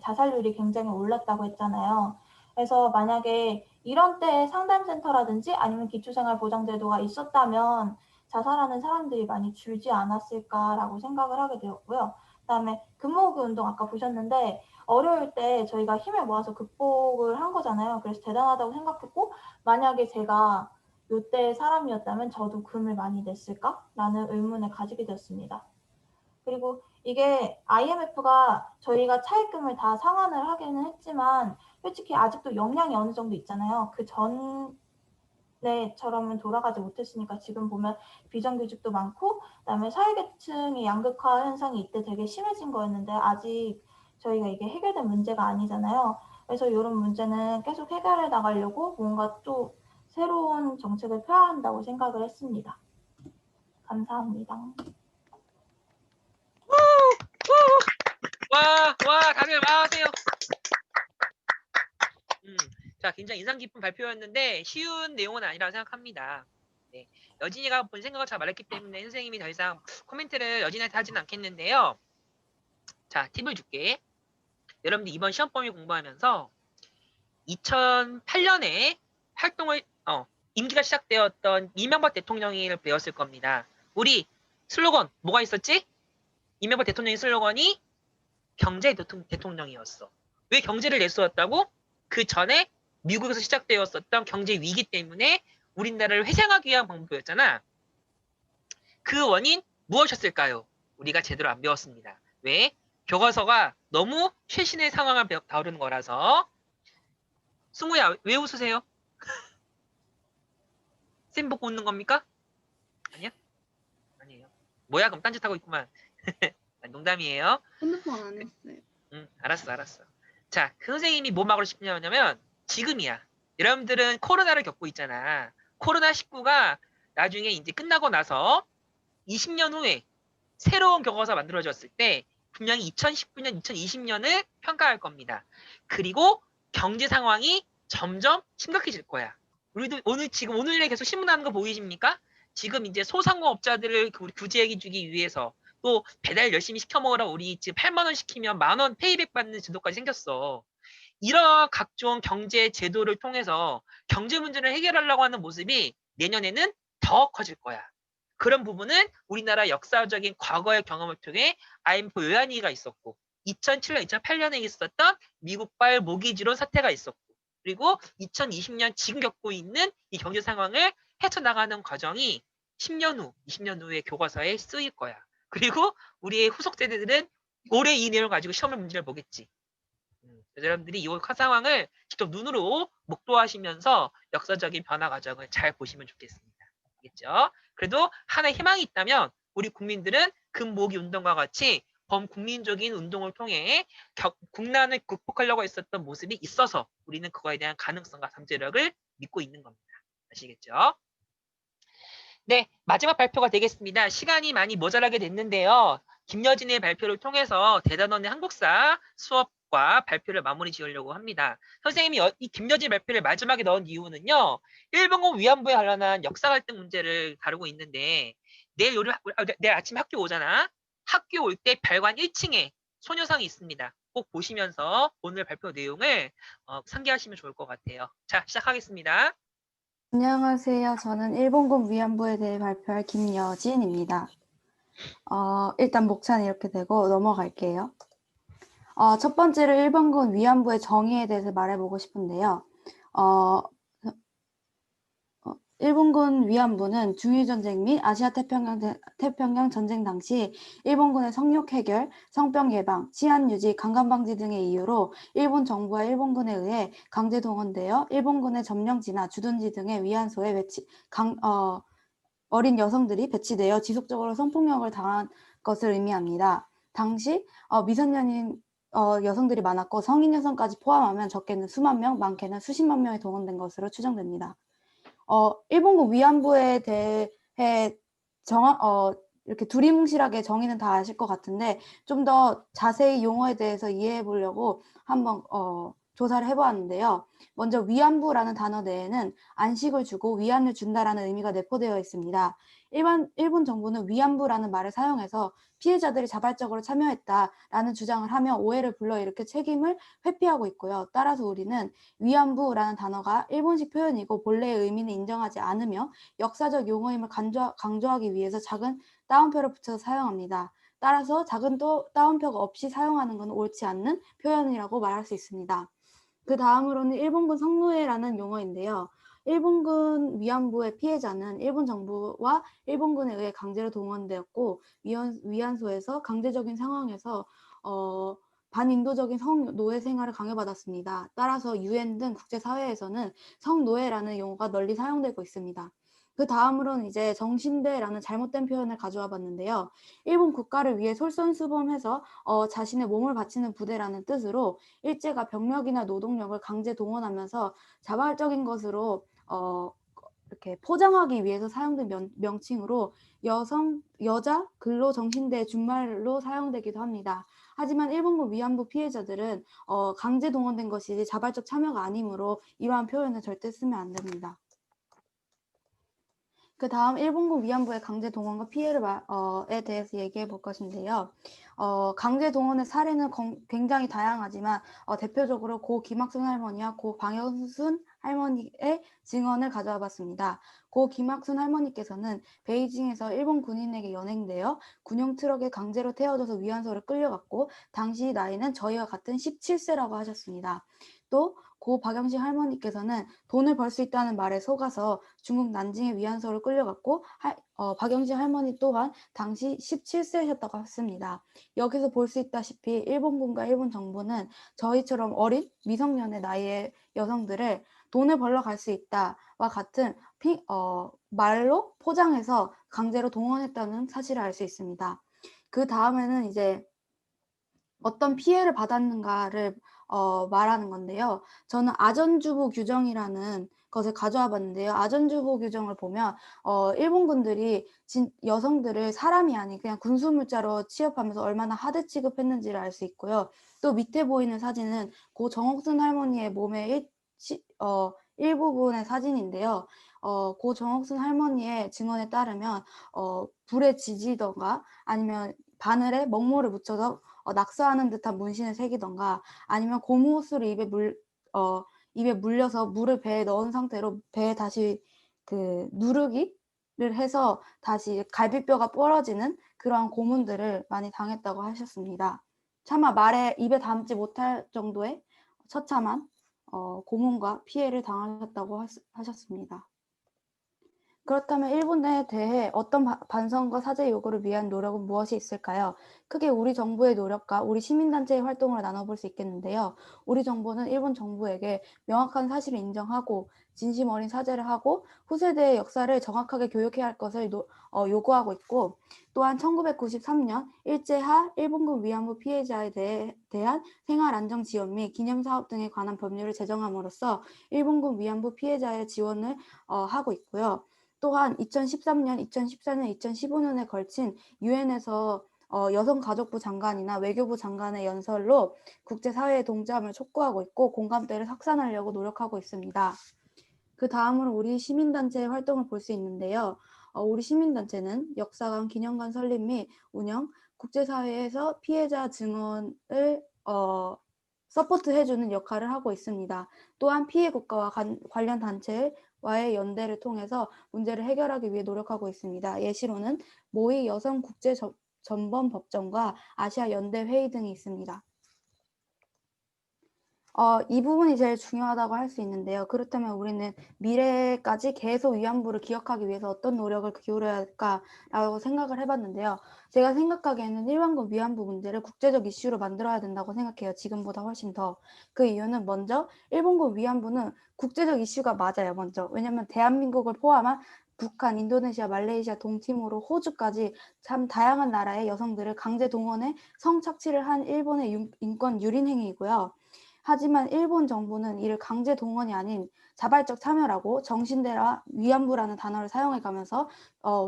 자살률이 굉장히 올랐다고 했잖아요. 그래서 만약에 이런 때 상담센터라든지 아니면 기초생활보장제도가 있었다면 자살하는 사람들이 많이 줄지 않았을까라고 생각을 하게 되었고요. 그다음에 근무기 운동 아까 보셨는데 어려울 때 저희가 힘을 모아서 극복을 한 거잖아요. 그래서 대단하다고 생각했고 만약에 제가 이때 사람이었다면 저도 금을 많이 냈을까라는 의문을 가지게 되었습니다. 그리고 이게 IMF가 저희가 차입금을 다 상환을 하기는 했지만 솔직히 아직도 영향이 어느 정도 있잖아요. 그 전에처럼은 돌아가지 못했으니까 지금 보면 비정규직도 많고 그다음에 사회계층의 양극화 현상이 이때 되게 심해진 거였는데 아직 저희가 이게 해결된 문제가 아니잖아요. 그래서 이런 문제는 계속 해결해 나가려고 뭔가 또 새로운 정책을 펴야 한다고 생각을 했습니다. 감사합니다. 다들 와 하세요. 자, 굉장히 인상 깊은 발표였는데 쉬운 내용은 아니라고 생각합니다. 네, 여진이가 본 생각을 잘 말했기 때문에 선생님이 더 이상 코멘트를 여진한테 하지는 않겠는데요. 자, 팁을 줄게. 여러분들 이번 시험 범위 공부하면서 2008년에 임기가 시작되었던 이명박 대통령을 배웠을 겁니다. 우리 슬로건 뭐가 있었지? 이명박 대통령의 슬로건이 경제 대통령이었어. 왜 경제를 내세웠다고? 그 전에 미국에서 시작되었었던 경제 위기 때문에 우리나라를 회생하기 위한 방법이었잖아. 그 원인 무엇이었을까요? 우리가 제대로 안 배웠습니다. 왜? 교과서가 너무 최신의 상황을 다루는 거라서. 승우야, 왜 웃으세요? 쌤 보고 웃는 겁니까? 아니야? 아니에요. 뭐야, 그럼 딴짓하고 있구만. 농담이에요. 핸드폰 안 했어요. 알았어. 자, 그 선생님이 뭐 막으러 싶냐면 지금이야. 여러분들은 코로나를 겪고 있잖아. 코로나19가 나중에 이제 끝나고 나서 20년 후에 새로운 교과서 만들어졌을 때 분명히 2019년, 2020년을 평가할 겁니다. 그리고 경제 상황이 점점 심각해질 거야. 우리도 오늘에 계속 신문하는 거 보이십니까? 지금 이제 소상공업자들을 구제해주기 위해서 또 배달 열심히 시켜 먹으라 우리 지금 8만 원 시키면 10,000원 페이백 받는 제도까지 생겼어. 이런 각종 경제 제도를 통해서 경제 문제를 해결하려고 하는 모습이 내년에는 더 커질 거야. 그런 부분은 우리나라 역사적인 과거의 경험을 통해 IMF 외환위기가 있었고 2007년, 2008년에 있었던 미국발 모기지론 사태가 있었고, 그리고 2020년 지금 겪고 있는 이 경제 상황을 헤쳐나가는 과정이 10년 후, 20년 후의 교과서에 쓰일 거야. 그리고 우리의 후속 세대들은 올해 이 내용을 가지고 시험을 문제를 보겠지. 여러분들이 이 상황을 직접 눈으로 목도하시면서 역사적인 변화 과정을 잘 보시면 좋겠습니다. 알겠죠? 그래도 하나의 희망이 있다면 우리 국민들은 금모기 운동과 같이 범국민적인 운동을 통해 국난을 극복하려고 했었던 모습이 있어서 우리는 그거에 대한 가능성과 잠재력을 믿고 있는 겁니다. 아시겠죠? 네, 마지막 발표가 되겠습니다. 시간이 많이 모자라게 됐는데요. 김여진의 발표를 통해서 대단원의 한국사 수업과 발표를 마무리 지으려고 합니다. 선생님이 이 김여진 발표를 마지막에 넣은 이유는요. 일본군 위안부에 관련한 역사 갈등 문제를 다루고 있는데 내일 아침 학교 오잖아. 학교 올 때 별관 1층에 소녀상이 있습니다. 꼭 보시면서 오늘 발표 내용을 상기하시면 좋을 것 같아요. 자, 시작하겠습니다. 안녕하세요. 저는 일본군 위안부에 대해 발표할 김여진입니다. 일단 목차는 이렇게 되고 넘어갈게요. 첫 번째로 일본군 위안부의 정의에 대해서 말해보고 싶은데요. 일본군 위안부는 중일전쟁 및 아시아태평양 전쟁 당시 일본군의 성욕 해결, 성병 예방, 치안 유지, 강간 방지 등의 이유로 일본 정부와 일본군에 의해 강제 동원되어 일본군의 점령지나 주둔지 등의 위안소에 어린 여성들이 배치되어 지속적으로 성폭력을 당한 것을 의미합니다. 당시 미성년인 여성들이 많았고 성인 여성까지 포함하면 적게는 수만 명, 많게는 수십만 명이 동원된 것으로 추정됩니다. 일본군 위안부에 대해 이렇게 두리뭉실하게 정의는 다 아실 것 같은데 좀 더 자세히 용어에 대해서 이해해 보려고 한번 조사를 해보았는데요. 먼저 위안부라는 단어 내에는 안식을 주고 위안을 준다라는 의미가 내포되어 있습니다. 일본 정부는 위안부라는 말을 사용해서 피해자들이 자발적으로 참여했다라는 주장을 하며 오해를 불러일으켜 책임을 회피하고 있고요. 따라서 우리는 위안부라는 단어가 일본식 표현이고 본래의 의미는 인정하지 않으며 역사적 용어임을 강조하기 위해서 작은 따옴표를 붙여서 사용합니다. 따라서 작은 따옴표가 없이 사용하는 것은 옳지 않는 표현이라고 말할 수 있습니다. 그 다음으로는 일본군 성노예라는 용어인데요. 일본군 위안부의 피해자는 일본 정부와 일본군에 의해 강제로 동원되었고 위안소에서 강제적인 상황에서 반인도적인 성노예 생활을 강요받았습니다. 따라서 UN 등 국제사회에서는 성노예라는 용어가 널리 사용되고 있습니다. 그 다음으로는 이제 정신대라는 잘못된 표현을 가져와 봤는데요. 일본 국가를 위해 솔선수범해서 자신의 몸을 바치는 부대라는 뜻으로 일제가 병력이나 노동력을 강제 동원하면서 자발적인 것으로 이렇게 포장하기 위해서 사용된 명칭으로 여자 근로정신대 준말로 사용되기도 합니다. 하지만 일본군 위안부 피해자들은 강제 동원된 것이지 자발적 참여가 아니므로 이러한 표현을 절대 쓰면 안 됩니다. 그 다음 일본군 위안부의 강제 동원과 피해에 대해서 얘기해 볼 것인데요. 강제 동원의 사례는 굉장히 다양하지만 대표적으로 고 김학순 할머니와 고 방영순 할머니의 증언을 가져와 봤습니다. 고 김학순 할머니께서는 베이징에서 일본 군인에게 연행되어 군용 트럭에 강제로 태워져서 위안소를 끌려갔고 당시 나이는 저희와 같은 17세라고 하셨습니다. 또 고 박영식 할머니께서는 돈을 벌 수 있다는 말에 속아서 중국 난징의 위안소를 끌려갔고 박영식 할머니 또한 당시 17세셨다고 했습니다. 여기서 볼 수 있다시피 일본군과 일본 정부는 저희처럼 어린 미성년의 나이의 여성들을 돈을 벌러 갈 수 있다와 같은 말로 포장해서 강제로 동원했다는 사실을 알 수 있습니다. 그 다음에는 이제 어떤 피해를 받았는가를 말하는 건데요. 저는 아전주부 규정이라는 것을 가져와 봤는데요. 아전주부 규정을 보면 일본군들이 여성들을 사람이 아닌 그냥 군수물자로 취업하면서 얼마나 하드 취급했는지를 알 수 있고요. 또 밑에 보이는 사진은 고 정옥순 할머니의 몸의 일부분의 사진인데요. 고 정옥순 할머니의 증언에 따르면 불에 지지던가 아니면 바늘에 먹물을 묻혀서 낙서하는 듯한 문신을 새기던가 아니면 고무호스를 입에 물려서 물을 배에 넣은 상태로 배에 다시 누르기를 해서 다시 갈비뼈가 부러지는 그러한 고문들을 많이 당했다고 하셨습니다. 차마 말에 입에 담지 못할 정도의 처참한 고문과 피해를 당하셨다고 하셨습니다. 그렇다면 일본에 대해 어떤 반성과 사죄 요구를 위한 노력은 무엇이 있을까요? 크게 우리 정부의 노력과 우리 시민단체의 활동을 나눠볼 수 있겠는데요. 우리 정부는 일본 정부에게 명확한 사실을 인정하고 진심 어린 사죄를 하고 후세대의 역사를 정확하게 교육해야 할 것을 요구하고 있고, 또한 1993년 일제하 일본군 위안부 피해자에 대한 생활안정지원 및 기념사업 등에 관한 법률을 제정함으로써 일본군 위안부 피해자의 지원을 하고 있고요. 또한 2013년, 2014년, 2015년에 걸친 유엔에서 여성가족부 장관이나 외교부 장관의 연설로 국제사회의 동참을 촉구하고 있고 공감대를 확산하려고 노력하고 있습니다. 그 다음으로 우리 시민단체의 활동을 볼 수 있는데요. 우리 시민단체는 역사관, 기념관 설립 및 운영, 국제사회에서 피해자 증언을 서포트해주는 역할을 하고 있습니다. 또한 피해 국가와 관련 단체와의 연대를 통해서 문제를 해결하기 위해 노력하고 있습니다. 예시로는 모의 여성국제전범법정과 아시아 연대 회의 등이 있습니다. 이 부분이 제일 중요하다고 할 수 있는데요. 그렇다면 우리는 미래까지 계속 위안부를 기억하기 위해서 어떤 노력을 기울여야 할까라고 생각을 해봤는데요. 제가 생각하기에는 일본군 위안부 문제를 국제적 이슈로 만들어야 된다고 생각해요. 지금보다 훨씬 더. 그 이유는 먼저 일본군 위안부는 국제적 이슈가 맞아요. 먼저. 왜냐하면 대한민국을 포함한 북한, 인도네시아, 말레이시아, 동티모르, 호주까지 참 다양한 나라의 여성들을 강제 동원해 성착취를 한 일본의 인권 유린 행위이고요. 하지만 일본 정부는 이를 강제 동원이 아닌 자발적 참여라고 정신대라 위안부라는 단어를 사용해가면서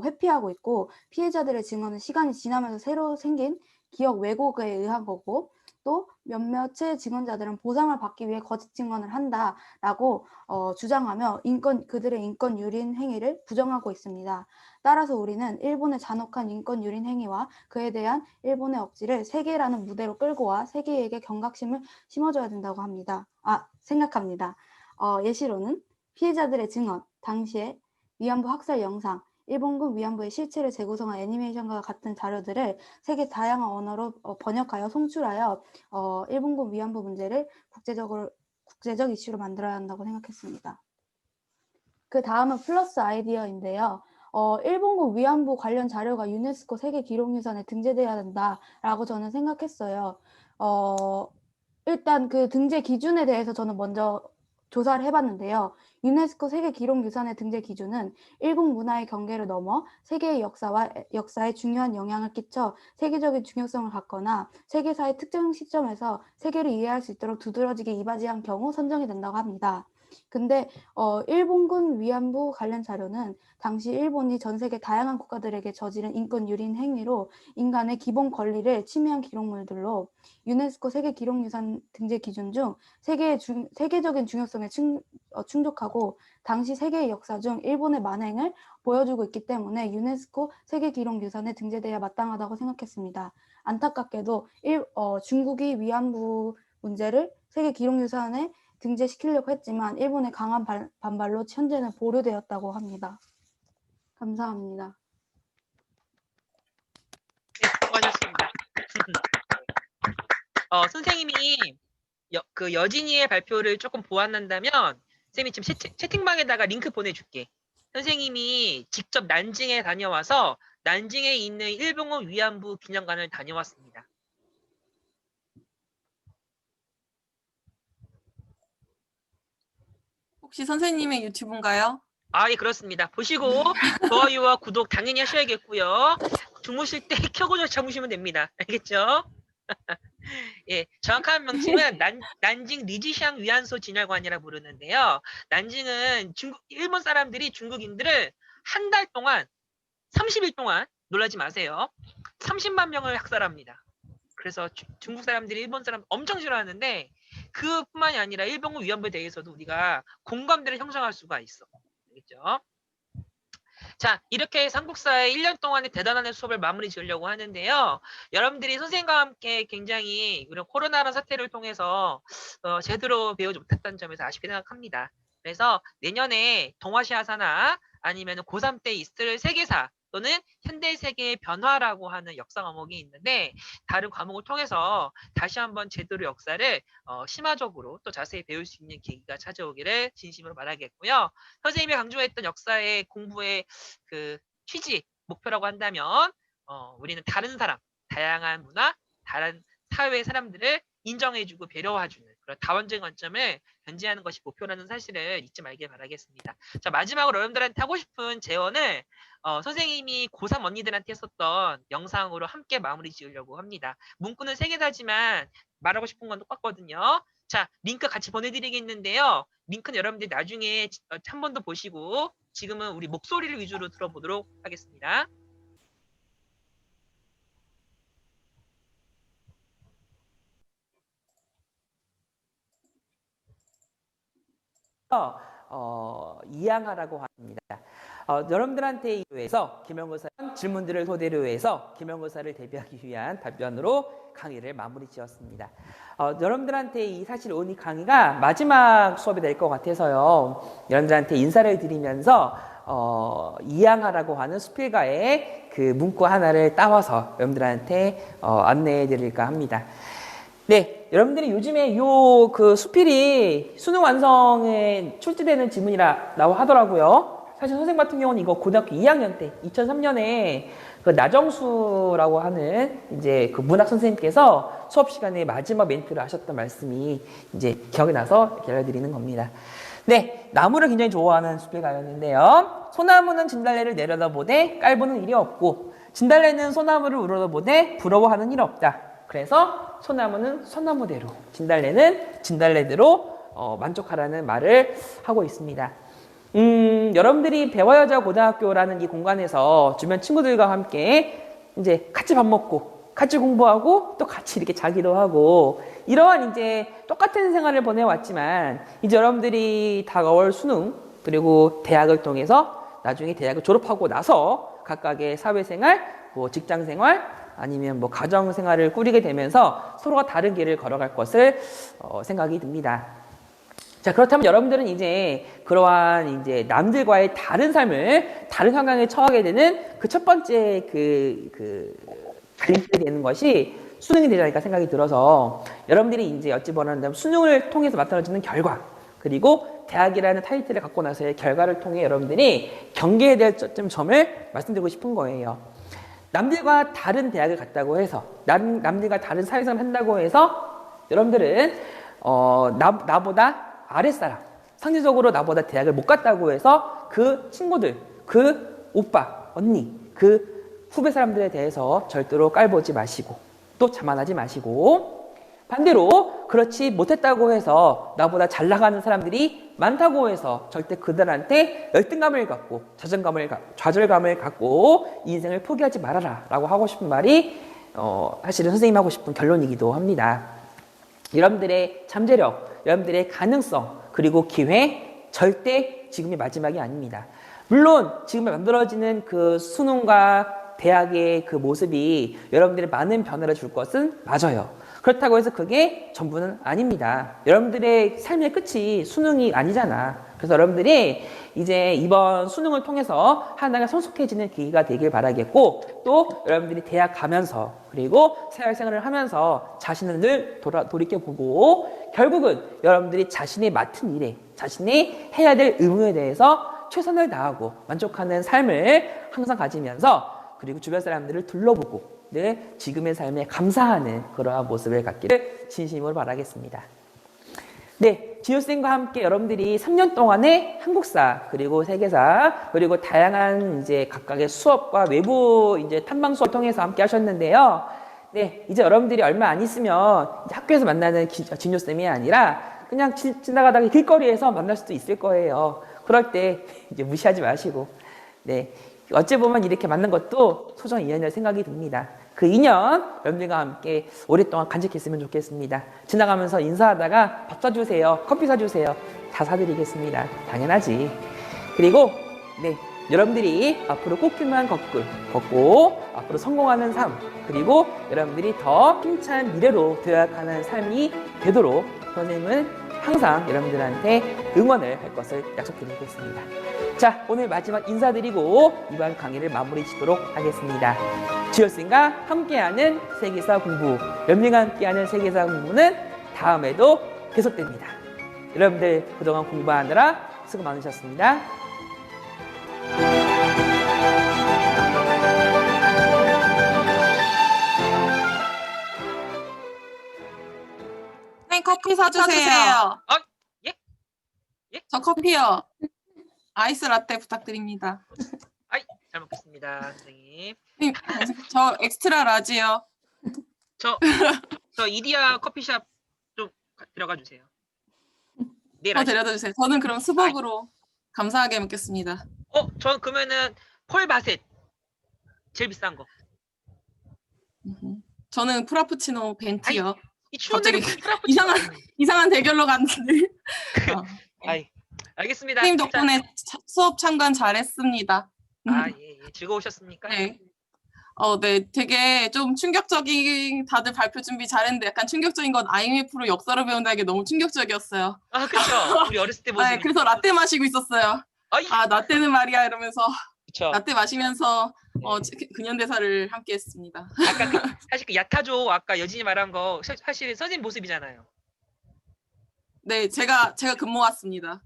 회피하고 있고, 피해자들의 증언은 시간이 지나면서 새로 생긴 기억 왜곡에 의한 거고, 또 몇몇의 증언자들은 보상을 받기 위해 거짓 증언을 한다라고 주장하며 그들의 인권 유린 행위를 부정하고 있습니다. 따라서 우리는 일본의 잔혹한 인권 유린 행위와 그에 대한 일본의 억지를 세계라는 무대로 끌고 와 세계에게 경각심을 심어줘야 된다고 생각합니다. 예시로는 피해자들의 증언, 당시의 위안부 학살 영상, 일본군 위안부의 실체를 재구성한 애니메이션과 같은 자료들을 세계 다양한 언어로 번역하여 송출하여 일본군 위안부 문제를 국제적 이슈로 만들어야 한다고 생각했습니다. 그 다음은 플러스 아이디어인데요. 일본군 위안부 관련 자료가 유네스코 세계기록유산에 등재돼야 된다라고 저는 생각했어요. 일단 그 등재 기준에 대해서 저는 먼저 조사를 해봤는데요. 유네스코 세계기록유산의 등재 기준은 일국 문화의 경계를 넘어 세계의 역사에 중요한 영향을 끼쳐 세계적인 중요성을 갖거나 세계사의 특정 시점에서 세계를 이해할 수 있도록 두드러지게 이바지한 경우 선정이 된다고 합니다. 근데 일본군 위안부 관련 자료는 당시 일본이 전 세계 다양한 국가들에게 저지른 인권 유린 행위로 인간의 기본 권리를 침해한 기록물들로 유네스코 세계기록유산 등재 기준 중 세계적인 중요성에 충족하고 당시 세계의 역사 중 일본의 만행을 보여주고 있기 때문에 유네스코 세계기록유산에 등재돼야 마땅하다고 생각했습니다. 안타깝게도 중국이 위안부 문제를 세계기록유산에 등재시키려고 했지만 일본의 강한 반발로 현재는 보류되었다고 합니다. 감사합니다. 네, 수고하셨습니다. 선생님이 그 여진이의 발표를 조금 보완한다면 선생님이 지금 채팅방에다가 링크 보내줄게. 선생님이 직접 난징에 다녀와서 난징에 있는 일본군 위안부 기념관을 다녀왔습니다. 혹시 선생님의 유튜브인가요? 예, 그렇습니다. 보시고 좋아요와 구독 당연히 하셔야겠고요. 주무실 때 켜고 주무시면 됩니다. 알겠죠? 예, 정확한 명칭은 난징 리지샹 위안소 진열관이라 부르는데요. 난징은 일본 사람들이 중국인들을 한 달 동안 30일 동안 놀라지 마세요. 30만 명을 학살합니다. 그래서 중국 사람들이 일본 사람 엄청 싫어하는데 그뿐만이 아니라 일본군 위안부에 대해서도 우리가 공감대를 형성할 수가 있어. 알겠죠? 자, 이렇게 삼국사의 1년 동안의 대단한 수업을 마무리 지으려고 하는데요. 여러분들이 선생님과 함께 굉장히 이런 코로나라는 사태를 통해서 제대로 배우지 못했다는 점에서 아쉽게 생각합니다. 그래서 내년에 동아시아사나 아니면 고3 때 있을 세계사 또는 현대 세계의 변화라고 하는 역사 과목이 있는데 다른 과목을 통해서 다시 한번 제대로 역사를 심화적으로 또 자세히 배울 수 있는 계기가 찾아오기를 진심으로 바라겠고요. 선생님이 강조했던 역사의 공부의 그 취지, 목표라고 한다면 우리는 다른 사람, 다양한 문화, 다른 사회의 사람들을 인정해주고 배려해주는 그런 다원적인 관점을 견지하는 것이 목표라는 사실을 잊지 말길 바라겠습니다. 자, 마지막으로 여러분들한테 하고 싶은 제언을 선생님이 고3 언니들한테 했었던 영상으로 함께 마무리 지으려고 합니다. 문구는 3개다지만 말하고 싶은 건 똑같거든요. 자, 링크 같이 보내드리겠는데요. 링크는 여러분들이 나중에 한 번 더 보시고 지금은 우리 목소리를 위주로 들어보도록 하겠습니다. 이양하라고 합니다. 여러분들한테 위해서 기말고사 질문들을 토대로 해서 기말고사를 대비하기 위한 답변으로 강의를 마무리 지었습니다. 여러분들한테 사실 오늘 강의가 마지막 수업이 될 것 같아서요. 여러분들한테 인사를 드리면서 이양하라고 하는 수필가의 그 문구 하나를 따와서 여러분들한테 안내해 드릴까 합니다. 네, 여러분들이 요즘에 그 수필이 수능 완성에 출제되는 지문이라고 하더라고요. 사실 선생님 같은 경우는 이거 고등학교 2학년 때 2003년에 그 나정수라고 하는 이제 그 문학 선생님께서 수업 시간에 마지막 멘트를 하셨던 말씀이 이제 기억이 나서 이렇게 알려드리는 겁니다. 네, 나무를 굉장히 좋아하는 수필가였는데요. 소나무는 진달래를 내려다보되 깔보는 일이 없고 진달래는 소나무를 우러다보되 부러워하는 일 없다. 그래서 소나무는 소나무대로, 진달래는 진달래대로 만족하라는 말을 하고 있습니다. 여러분들이 배워야자 고등학교라는 이 공간에서 주변 친구들과 함께 이제 같이 밥 먹고, 같이 공부하고, 또 같이 이렇게 자기도 하고, 이러한 이제 똑같은 생활을 보내왔지만, 이제 여러분들이 다가올 수능, 그리고 대학을 통해서 나중에 대학을 졸업하고 나서 각각의 사회생활, 뭐 직장생활, 아니면 뭐 가정생활을 꾸리게 되면서 서로가 다른 길을 걸어갈 것을 생각이 듭니다. 자, 그렇다면 여러분들은 이제 그러한 이제 남들과의 다른 삶을 다른 환경에 처하게 되는 그 첫 번째 갈림길이 되는 것이 수능이 되지 않을까 생각이 들어서 여러분들이 이제 어찌 보면 수능을 통해서 나타나지는 결과 그리고 대학이라는 타이틀을 갖고 나서의 결과를 통해 여러분들이 경계해야 될 점을 말씀드리고 싶은 거예요. 남들과 다른 대학을 갔다고 해서 남들과 다른 사회생활을 한다고 해서 여러분들은 나보다 아랫사람 상대적으로 나보다 대학을 못 갔다고 해서 그 친구들, 그 오빠, 언니, 그 후배 사람들에 대해서 절대로 깔보지 마시고 또 자만하지 마시고 반대로 그렇지 못했다고 해서 나보다 잘 나가는 사람들이 많다고 해서 절대 그들한테 열등감을 갖고 좌절감을 갖고 인생을 포기하지 말아라 라고 하고 싶은 말이 사실은 선생님이 하고 싶은 결론이기도 합니다. 여러분들의 잠재력, 여러분들의 가능성 그리고 기회 절대 지금이 마지막이 아닙니다. 물론 지금 만들어지는 그 수능과 대학의 그 모습이 여러분들의 많은 변화를 줄 것은 맞아요. 그렇다고 해서 그게 전부는 아닙니다. 여러분들의 삶의 끝이 수능이 아니잖아. 그래서 여러분들이 이제 이번 수능을 통해서 하나가 성숙해지는 계기가 되길 바라겠고 또 여러분들이 대학 가면서 그리고 사회생활을 하면서 자신을 늘 돌이켜보고 결국은 여러분들이 자신이 맡은 일에 자신이 해야 될 의무에 대해서 최선을 다하고 만족하는 삶을 항상 가지면서 그리고 주변 사람들을 둘러보고 늘 지금의 삶에 감사하는 그러한 모습을 갖기를 진심으로 바라겠습니다. 네, 지효쌤과 함께 여러분들이 3년 동안의 한국사, 그리고 세계사, 그리고 다양한 이제 각각의 수업과 외부 이제 탐방 수업을 통해서 함께 하셨는데요. 네, 이제 여러분들이 얼마 안 있으면 이제 학교에서 만나는 진효쌤이 아니라 그냥 지나가다가 길거리에서 만날 수도 있을 거예요. 그럴 때 이제 무시하지 마시고, 네. 어찌 보면 이렇게 만난 것도 소중한 인연이라고 생각이 듭니다. 그 인연 여러분들과 함께 오랫동안 간직했으면 좋겠습니다. 지나가면서 인사하다가 밥 사주세요, 커피 사주세요, 다 사드리겠습니다. 당연하지. 그리고 네, 여러분들이 앞으로 꽃길만 걷고 앞으로 성공하는 삶 그리고 여러분들이 더 힘찬 미래로 도약하는 삶이 되도록 선생님은 항상 여러분들한테 응원을 할 것을 약속드리겠습니다. 자, 오늘 마지막 인사드리고 이번 강의를 마무리 짓도록 하겠습니다. 주열쌤과 함께하는 세계사 공부, 연민과 함께하는 세계사 공부는 다음에도 계속됩니다. 여러분들 그동안 공부하느라 수고 많으셨습니다. 네, 커피 사주세요. 예? 예? 저 커피요. 아이스 라떼 부탁드립니다. 잘 먹겠습니다, 선생님. 선생님, 저 엑스트라 라지요. 저 이디야 커피숍 좀 들어가 주세요. 내일 저 아침. 데려다 주세요. 저는 그럼 스벅으로 감사하게 먹겠습니다. 저 그러면은 폴바셋 제일 비싼 거. 저는 프라푸치노 벤티요. 이 추운 날에 갑자기 프라푸치노. 이상한 대결로 갔는데. 알겠습니다. 선생님 덕분에 수업 참관 잘했습니다. 예. 즐거우셨습니까? 네. 네, 되게 좀 충격적인, 다들 발표 준비 잘했는데 약간 충격적인 건 IMF로 역사를 배운다는 게 너무 충격적이었어요. 그렇죠. 우리 어렸을 때 모습. 네, 그래서 라떼 마시고 있었어요. 라떼는 말이야 이러면서 그렇죠. 라떼 마시면서 근현대사를 함께 했습니다. 아까 사실 그 야타조 아까 여진이 말한 거 사실 선생님 모습이잖아요. 네, 제가 근무 왔습니다.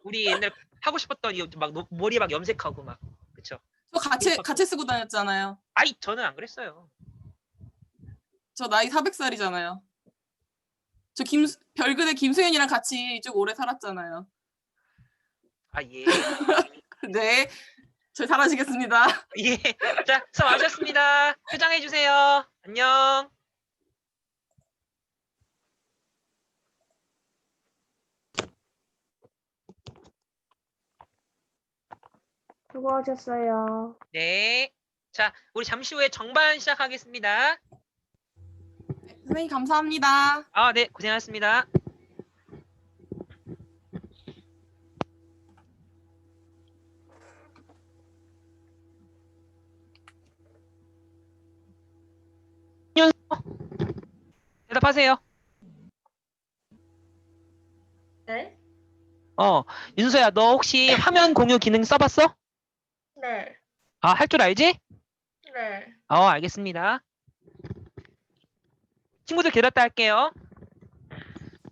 우리 옛날 하고 싶었던 막 머리 막 염색하고 막 그렇죠. 저 가채 쓰고 다녔잖아요. 저는 안 그랬어요. 저 나이 400살이잖아요. 저 별그대 김수현이랑 같이 쭉 오래 살았잖아요. 예. 네, 저 사라지겠습니다. 예. 자, 수업 마쳤습니다. 퇴장해 주세요. 안녕. 수고하셨어요. 네. 자, 우리 잠시 후에 정반 시작하겠습니다. 선생님 감사합니다. 네, 고생하셨습니다. 대답하세요. 네? 윤서야, 너 혹시 화면 공유 기능 써봤어? 네. 할 줄 알지? 네. 알겠습니다. 친구들 데려다 할게요.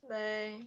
네.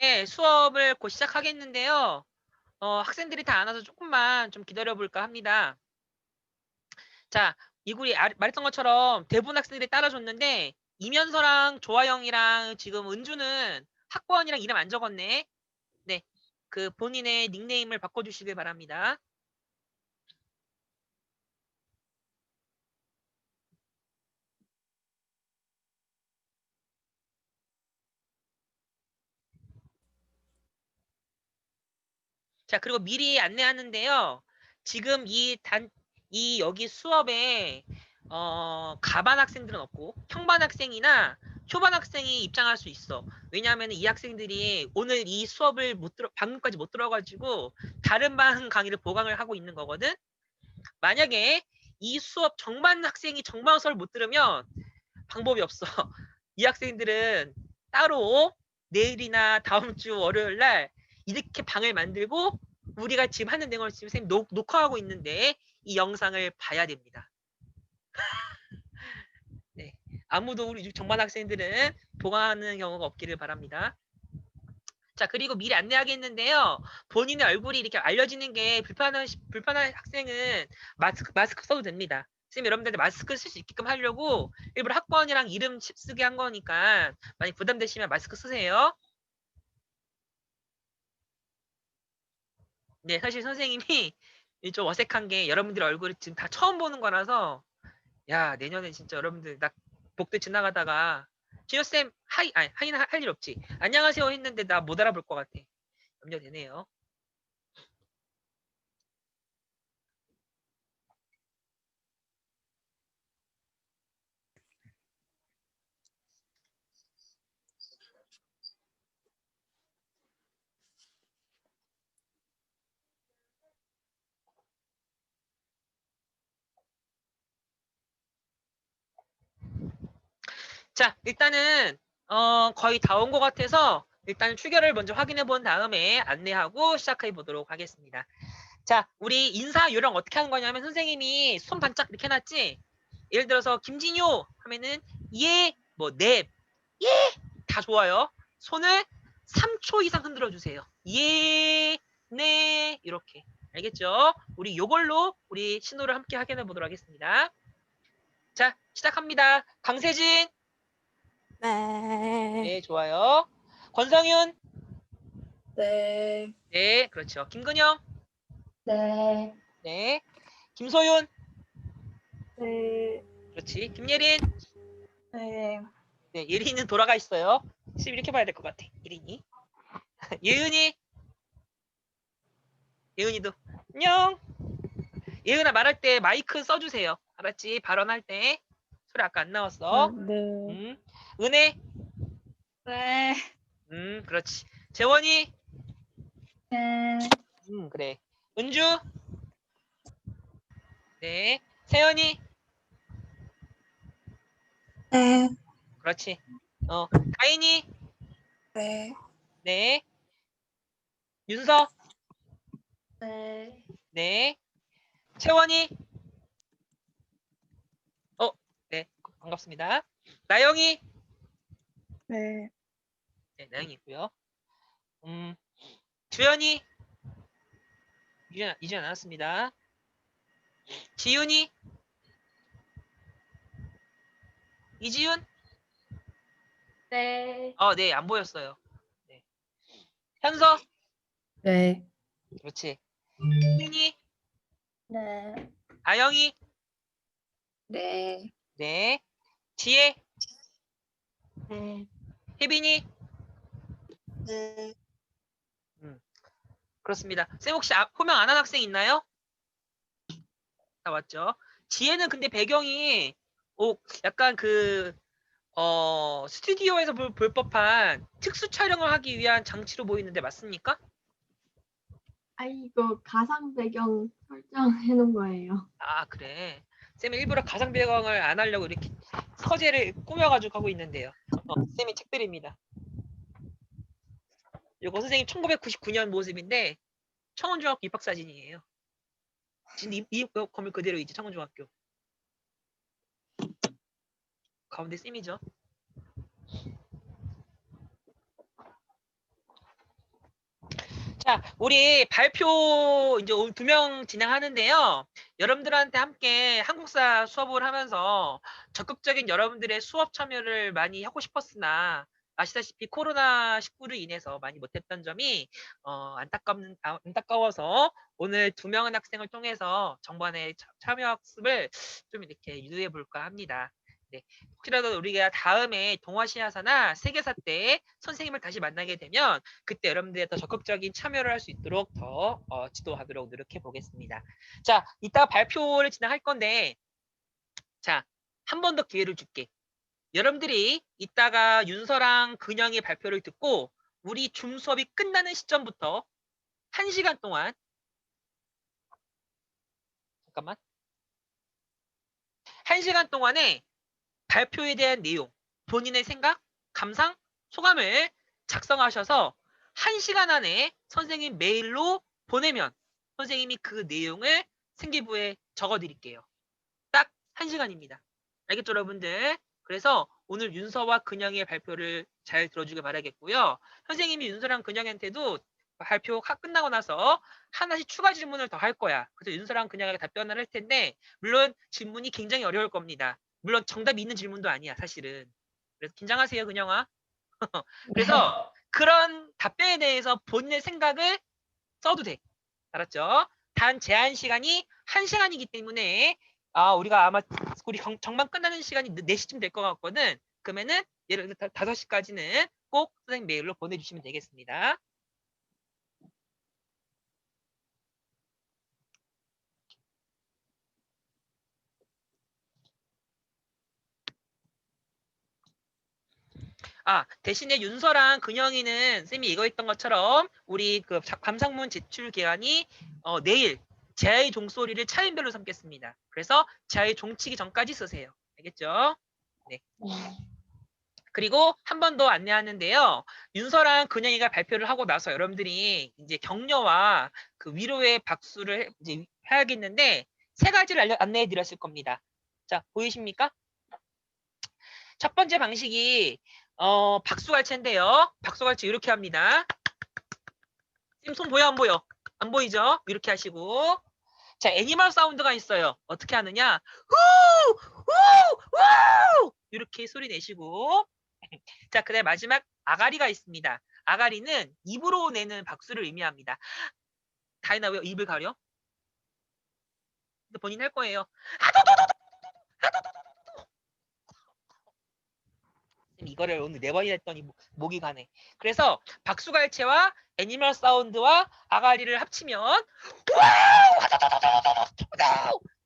네, 수업을 곧 시작하겠는데요. 학생들이 다 안 와서 조금만 좀 기다려볼까 합니다. 자, 이구리 말했던 것처럼 대부분 학생들이 따라줬는데 이면서랑 조아영이랑 지금 은주는 학번이랑 이름 안 적었네. 네, 그 본인의 닉네임을 바꿔주시길 바랍니다. 자, 그리고 미리 안내하는데요. 지금 이 여기 수업에 가반 학생들은 없고 평반 학생이나 초반 학생이 입장할 수 있어. 왜냐하면 이 학생들이 오늘 이 수업을 방금까지 못 들어가지고 다른 반 강의를 보강을 하고 있는 거거든. 만약에 이 수업 정반 학생이 정반 수업을 못 들으면 방법이 없어. 이 학생들은 따로 내일이나 다음 주 월요일 날 이렇게 방을 만들고 우리가 지금 하는 내용을 지금 선생님 녹화하고 있는데 이 영상을 봐야 됩니다. 네, 아무도 우리 정반 학생들은 보강하는 경우가 없기를 바랍니다. 자, 그리고 미리 안내하겠는데요. 본인의 얼굴이 이렇게 알려지는 게 불편한 학생은 마스크 써도 됩니다. 선생님 여러분들한테 마스크 쓸 수 있게끔 하려고 일부러 학번이랑 이름 쓰게 한 거니까 만약 부담되시면 마스크 쓰세요. 네, 사실 선생님이 좀 어색한 게 여러분들 얼굴을 지금 다 처음 보는 거라서 야, 내년에 진짜 여러분들 나 복도 지나가다가 진호쌤 하이는 할 일 없지. 안녕하세요 했는데 나 못 알아볼 것 같아. 염려되네요. 자, 일단은 거의 다 온 것 같아서 일단 출결을 먼저 확인해 본 다음에 안내하고 시작해 보도록 하겠습니다. 자, 우리 인사 요령 어떻게 하는 거냐면 선생님이 손 반짝 이렇게 해놨지? 예를 들어서 김진효 하면은 예, 뭐 넵, 예, 다 좋아요. 손을 3초 이상 흔들어 주세요. 예, 네, 이렇게. 알겠죠? 우리 요걸로 우리 신호를 함께 확인해 보도록 하겠습니다. 자, 시작합니다. 강세진. 네. 네, 좋아요. 권성윤. 네. 네, 그렇죠. 김근영. 네. 네. 김소윤. 네. 그렇지. 김예린. 네. 네, 예린이는 돌아가 있어요. 지금 이렇게 봐야 될 것 같아. 예린이. 예은이. 예은이도. 안녕. 예은아 말할 때 마이크 써주세요. 알았지? 발언할 때. 소리 아까 안 나왔어. 네. 은혜. 네. 그렇지. 재원이. 네. 그래. 은주. 네. 세연이. 네. 그렇지. 가인이. 네. 네. 윤서. 네. 네. 채원이. 네. 반갑습니다. 나영이. 네. 네, 나영이 있고요. 주연이. 이제 나왔습니다. 지윤이. 이지윤. 네. 네, 안 보였어요. 네. 현서. 네. 그렇지. 혜린이. 네. 아영이. 네. 네. 지혜. 네. 혜빈이. 네. 그렇습니다. 쌤 혹시 호명 안 한 학생 있나요? 다 왔죠. 지혜는 근데 배경이 약간 스튜디오에서 볼 법한 특수 촬영을 하기 위한 장치로 보이는데 맞습니까? 이거 가상 배경 설정해 놓은 거예요. 아, 그래. 쌤이 일부러 가상 배경을 안 하려고 이렇게 서재를 꾸며가지고 하고 있는데요. 쌤이 책드립니다. 이거 선생님 1999년 모습인데 청운중학교 입학사진이에요. 진짜 이 건물 그대로이지, 청운중학교. 가운데 쌤이죠. 자, 우리 발표 이제 오늘 2명 진행하는데요. 여러분들한테 함께 한국사 수업을 하면서 적극적인 여러분들의 수업 참여를 많이 하고 싶었으나 아시다시피 코로나19로 인해서 많이 못했던 점이 안타까워서 오늘 2명의 학생을 통해서 정반의 참여 학습을 좀 이렇게 유도해 볼까 합니다. 네, 혹시라도 우리가 다음에 동아시아사나 세계사 때 선생님을 다시 만나게 되면 그때 여러분들이 더 적극적인 참여를 할 수 있도록 더 지도하도록 노력해 보겠습니다. 자, 이따 발표를 진행할 건데, 자, 한 번 더 기회를 줄게. 여러분들이 이따가 윤서랑 근영의 발표를 듣고 우리 줌 수업이 끝나는 시점부터 1시간 동안 잠깐만 1시간 동안에 발표에 대한 내용, 본인의 생각, 감상, 소감을 작성하셔서 1시간 안에 선생님 메일로 보내면 선생님이 그 내용을 생기부에 적어드릴게요. 딱 1시간입니다. 알겠죠, 여러분들? 그래서 오늘 윤서와 근영의 발표를 잘 들어주길 바라겠고요. 선생님이 윤서랑 근영한테도 발표 끝나고 나서 하나씩 추가 질문을 더 할 거야. 그래서 윤서랑 근영에게 답변을 할 텐데 물론 질문이 굉장히 어려울 겁니다. 물론 정답이 있는 질문도 아니야, 사실은. 그래서 긴장하세요, 근영아. 그래서 그런 답변에 대해서 본인의 생각을 써도 돼. 알았죠? 단 제한 시간이 1시간이기 때문에 우리가 아마 우리 정반 끝나는 시간이 4시쯤 될 것 같거든. 그러면은 예를 들어 5시까지는 꼭 선생님 메일로 보내주시면 되겠습니다. 대신에 윤서랑 근영이는 선생님이 얘기했던 것처럼 우리 그 감상문 제출 기간이 내일 제아의 종소리를 차임별로 삼겠습니다. 그래서 제아의 종치기 전까지 쓰세요. 알겠죠? 네. 그리고 한 번 더 안내하는데요. 윤서랑 근영이가 발표를 하고 나서 여러분들이 이제 격려와 그 위로의 박수를 이제 해야겠는데 3가지를 안내해 드렸을 겁니다. 자, 보이십니까? 첫 번째 방식이 박수갈채인데요. 박수갈채 이렇게 합니다. 지금 손 보여 안 보여? 안 보이죠? 이렇게 하시고 자, 애니멀 사운드가 있어요. 어떻게 하느냐? 후! 후! 후! 이렇게 소리 내시고 자, 그다음 마지막 아가리가 있습니다. 아가리는 입으로 내는 박수를 의미합니다. 다이나 왜 입을 가려? 근데 본인 할 거예요. 이거를 오늘 4번이나 했더니 목이 가네. 그래서 박수갈채와 애니멀 사운드와 아가리를 합치면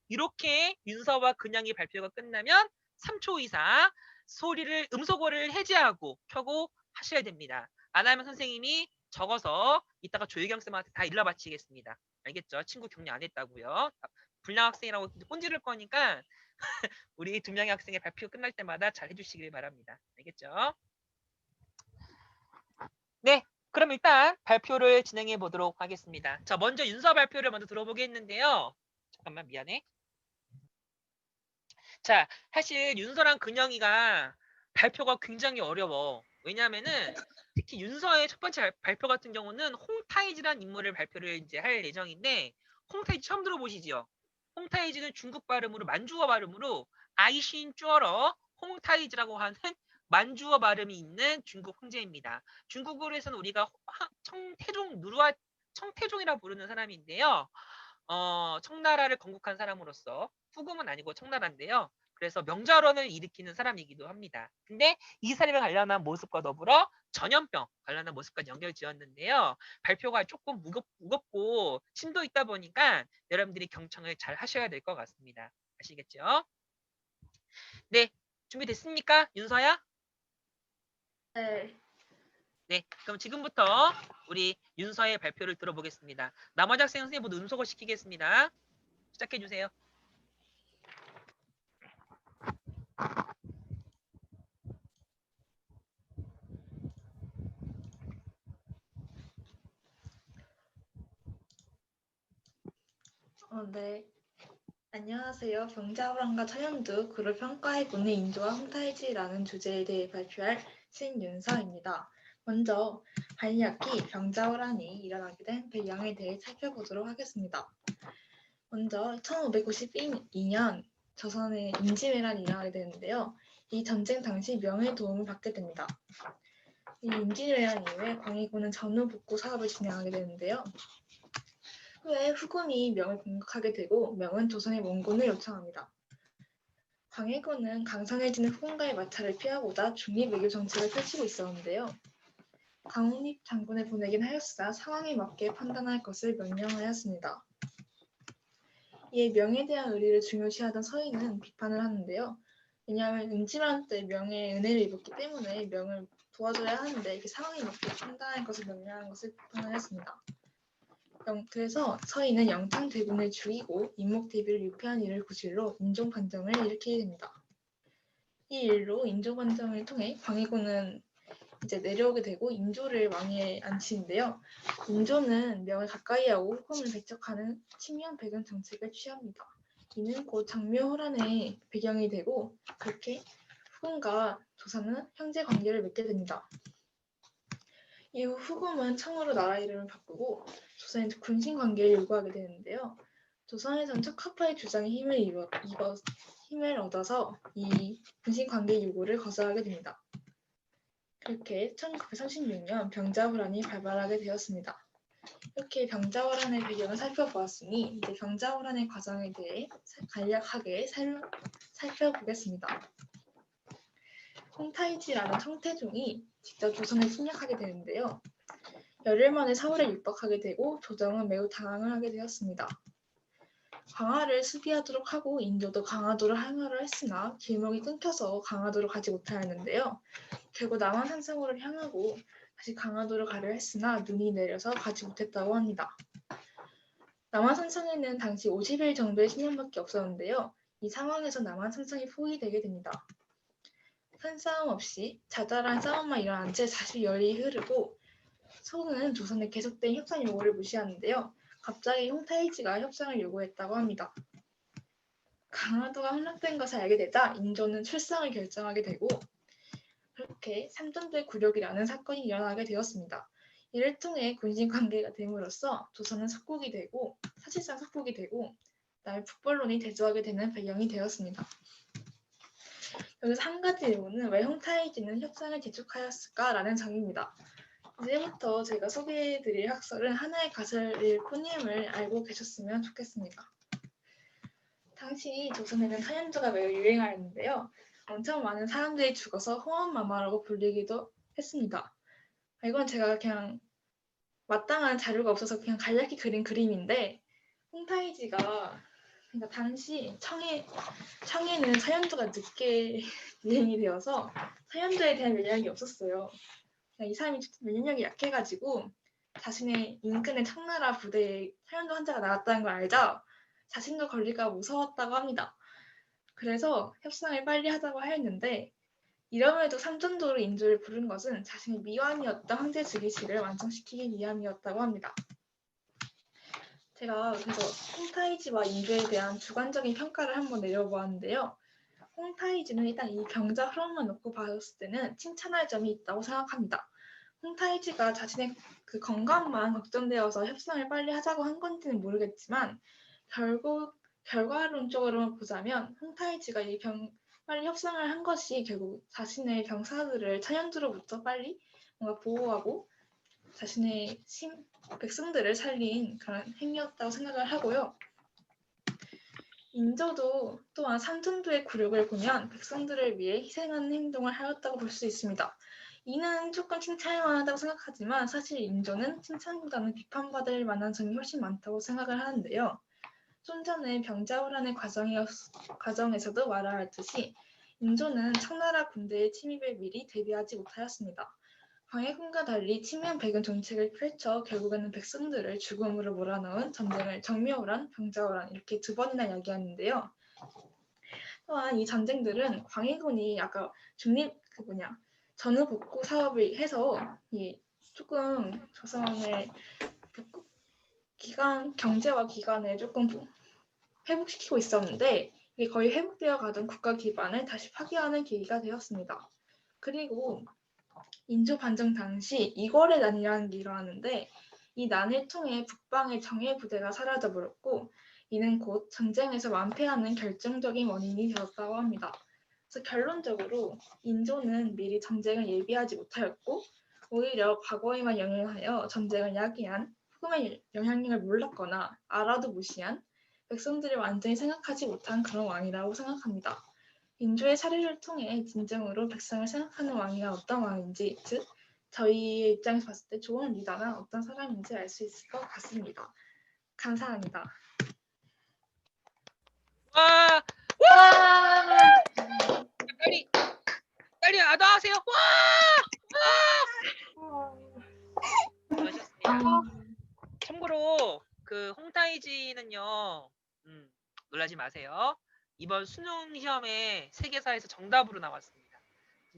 이렇게 윤서와 근영이 발표가 끝나면 3초 이상 소리를 음소거를 해제하고 켜고 하셔야 됩니다. 안 하면 선생님이 적어서 이따가 조혜경 쌤한테 다 일러 바치겠습니다. 알겠죠? 친구 격려 안 했다고요. 불량 학생이라고 꼰지를 거니까 우리 2명의 학생의 발표 끝날 때마다 잘 해주시길 바랍니다. 알겠죠? 네, 그럼 일단 발표를 진행해 보도록 하겠습니다. 자, 먼저 윤서 발표를 먼저 들어보겠는데요. 잠깐만, 미안해. 자, 사실 윤서랑 근영이가 발표가 굉장히 어려워. 왜냐하면은 특히 윤서의 첫 번째 발표 같은 경우는 홍타이즈라는 인물을 발표를 이제 할 예정인데 홍타이즈 처음 들어보시죠? 홍타이즈는 중국 발음으로 만주어 발음으로 아이신 쭈어러 홍타이즈라고 하는 만주어 발음이 있는 중국 황제입니다. 중국어에서는 우리가 청태종 누르와 청태종이라 부르는 사람인데요. 청나라를 건국한 사람으로서 후금은 아니고 청나라인데요. 그래서 명절원을 일으키는 사람이기도 합니다. 근데 이 사람에 관련한 모습과 더불어 전염병 관련한 모습까지 연결지었는데요. 발표가 조금 무겁고 심도 있다 보니까 여러분들이 경청을 잘 하셔야 될 것 같습니다. 아시겠죠? 네, 준비됐습니까? 윤서야? 네. 네, 그럼 지금부터 우리 윤서의 발표를 들어보겠습니다. 나머지 학생 선생님 모두 음소거 시키겠습니다. 시작해 주세요. 네. 안녕하세요. 병자호랑과 천연두 그룹 평가의 국내 인조와 홍타이즈라는 주제에 대해 발표할 신윤서입니다. 먼저 반야기 병자호란이 일어나게 된 배경에 대해 살펴보도록 하겠습니다. 먼저 1592년 조선에 임진왜란이 일어나게 되는데요. 이 전쟁 당시 명의 도움을 받게 됩니다. 이 임진왜란 이후에 광해군은 전후복구 사업을 진행하게 되는데요. 후에 후금이 명을 공격하게 되고 명은 조선의 원군을 요청합니다. 광해군은 강성해지는 후금과의 마찰을 피하고자 중립외교 정책을 펼치고 있었는데요. 강홍립 장군을 보내긴 하였으나 상황에 맞게 판단할 것을 명령하였습니다. 이에 명에 대한 의리를 중요시하던 서인은 비판을 하는데요. 왜냐하면 임진왜란 때 명의 은혜를 입었기 때문에 명을 도와줘야 하는데 이렇게 상황에 맞게 판단할 것을 명령하는 것을 비판을 했습니다. 그래서 서인은 영창대군을 죽이고 임목대비를 유폐한 일을 구실로 인종반정을 일으키게 됩니다. 이 일로 인종반정을 통해 광해군은 이제 내려오게 되고 인조를 왕위에 앉히는데요. 인조는 명을 가까이하고 후금을 배척하는 친명배경 정책을 취합니다. 이는 곧 장묘호란의 배경이 되고 그렇게 후금과 조선은 형제 관계를 맺게 됩니다. 이후 후금은 청으로 나라 이름을 바꾸고 조선의 군신 관계를 요구하게 되는데요. 조선에선 척화파의 주장에 힘을 얻어서 이 군신 관계 요구를 거절하게 됩니다. 그렇게 1936년 병자호란이 발발하게 되었습니다. 이렇게 병자호란의 배경을 살펴보았으니 이제 병자호란의 과정에 대해 간략하게 살펴보겠습니다. 홍타이지라는 청태종이 직접 조선을 침략하게 되는데요. 열흘 만에 서울에 육박하게 되고 조정은 매우 당황을 하게 되었습니다. 강화를 수비하도록 하고 인조도 강화도를 항하려 했으나 길목이 끊겨서 강화도로 가지 못하였는데요. 결국 남한산성으로 향하고 다시 강화도를 가려 했으나 눈이 내려서 가지 못했다고 합니다. 남한산성에는 당시 50일 정도의 신념밖에 없었는데요. 이 상황에서 남한산성이 포위되게 됩니다. 산싸움 없이 자잘한 싸움만 일어난 채 40여일이 흐르고 서울은 조선의 계속된 협상 요구를 무시하는데요. 갑자기 홍타이지가 협상을 요구했다고 합니다. 강화도가 함락된 것을 알게 되자 인조는 출상을 결정하게 되고 그렇게 삼전도의 굴욕이라는 사건이 일어나게 되었습니다. 이를 통해 군신관계가 됨으로써 조선은 사실상 석국이 되고 북벌론이 대두하게 되는 배경이 되었습니다. 여기서 한 가지 의문은 왜 홍타이지는 협상을 재촉하였을까라는 점입니다. 이제부터 제가 소개해드릴 학설은 하나의 가설일 뿐임을 알고 계셨으면 좋겠습니다. 당시 조선에는 사연조가 매우 유행하였는데요. 엄청 많은 사람들이 죽어서 호원마마라고 불리기도 했습니다. 이건 제가 그냥 마땅한 자료가 없어서 그냥 간략히 그린 그림인데 홍타이지가 그러니까 당시 청해는 사연조가 늦게 유행이 되어서 사연조에 대한 면역이 없었어요. 이 사람이 면역력이 약해가지고 자신의 인근의 청나라 부대에 사연조 환자가 나왔다는 걸 알자 자신도 걸릴까 무서웠다고 합니다. 그래서 협상을 빨리 하자고 하였는데 이럼에도 삼전도로 인조를 부른 것은 자신의 미완이었던 황제 즉위식을 완성시키기 위함이었다고 합니다. 제가 그래서 홍타이지와 인조에 대한 주관적인 평가를 한번 내려보았는데요. 홍타이지는 일단 이 병자 흐름만 놓고 봤을 때는 칭찬할 점이 있다고 생각합니다. 홍타이지가 자신의 그 건강만 걱정되어서 협상을 빨리 하자고 한 건지는 모르겠지만 결국 결과론적으로만 보자면 홍타이지가 빨리 협상을 한 것이 결국 자신의 병사들을 천연두로부터 빨리 뭔가 보호하고 자신의 백성들을 살린 그런 행위였다고 생각을 하고요. 인조도 또한 삼전도의 굴욕을 보면 백성들을 위해 희생하는 행동을 하였다고 볼 수 있습니다. 이는 조금 칭찬할 만하다고 생각하지만 사실 인조는 칭찬보다는 비판받을 만한 점이 훨씬 많다고 생각을 하는데요. 좀 전에 병자호란의 과정에서도 말하였듯이 인조는 청나라 군대의 침입에 미리 대비하지 못하였습니다. 광해군과 달리 친명배경 정책을 펼쳐 결국에는 백성들을 죽음으로 몰아넣은 전쟁을 정묘호란, 병자호란 이렇게 두 번이나 이야기하는데요. 또한 이 전쟁들은 광해군이 아까 전후복구 사업을 해서 조금 조선의 경제와 기관을 조금 회복시키고 있었는데 이게 거의 회복되어 가던 국가 기반을 다시 파괴하는 계기가 되었습니다. 그리고 인조 반정 당시 이궐의 난이라는 게 일어났는데 이 난을 통해 북방의 정예 부대가 사라져버렸고 이는 곧 전쟁에서 완패하는 결정적인 원인이 되었다고 합니다. 그래서 결론적으로 인조는 미리 전쟁을 예비하지 못하였고 오히려 과거에만 연연하여 전쟁을 야기한 후금의 영향력을 몰랐거나 알아도 무시한 백성들을 완전히 생각하지 못한 그런 왕이라고 생각합니다. 인조의 사례를 통해 진정으로 백성을 생각하는 왕이가 어떤 왕인지, 즉 저희의 입장에서 봤을 때 좋은 리더는 어떤 사람인지 알 수 있을 것 같습니다. 감사합니다. 와, 와! 빨리 아다하세요. 수고하셨습니다. 참고로 그 홍타이지는요, 놀라지 마세요. 이번 수능 시험에 세계사에서 정답으로 나왔습니다.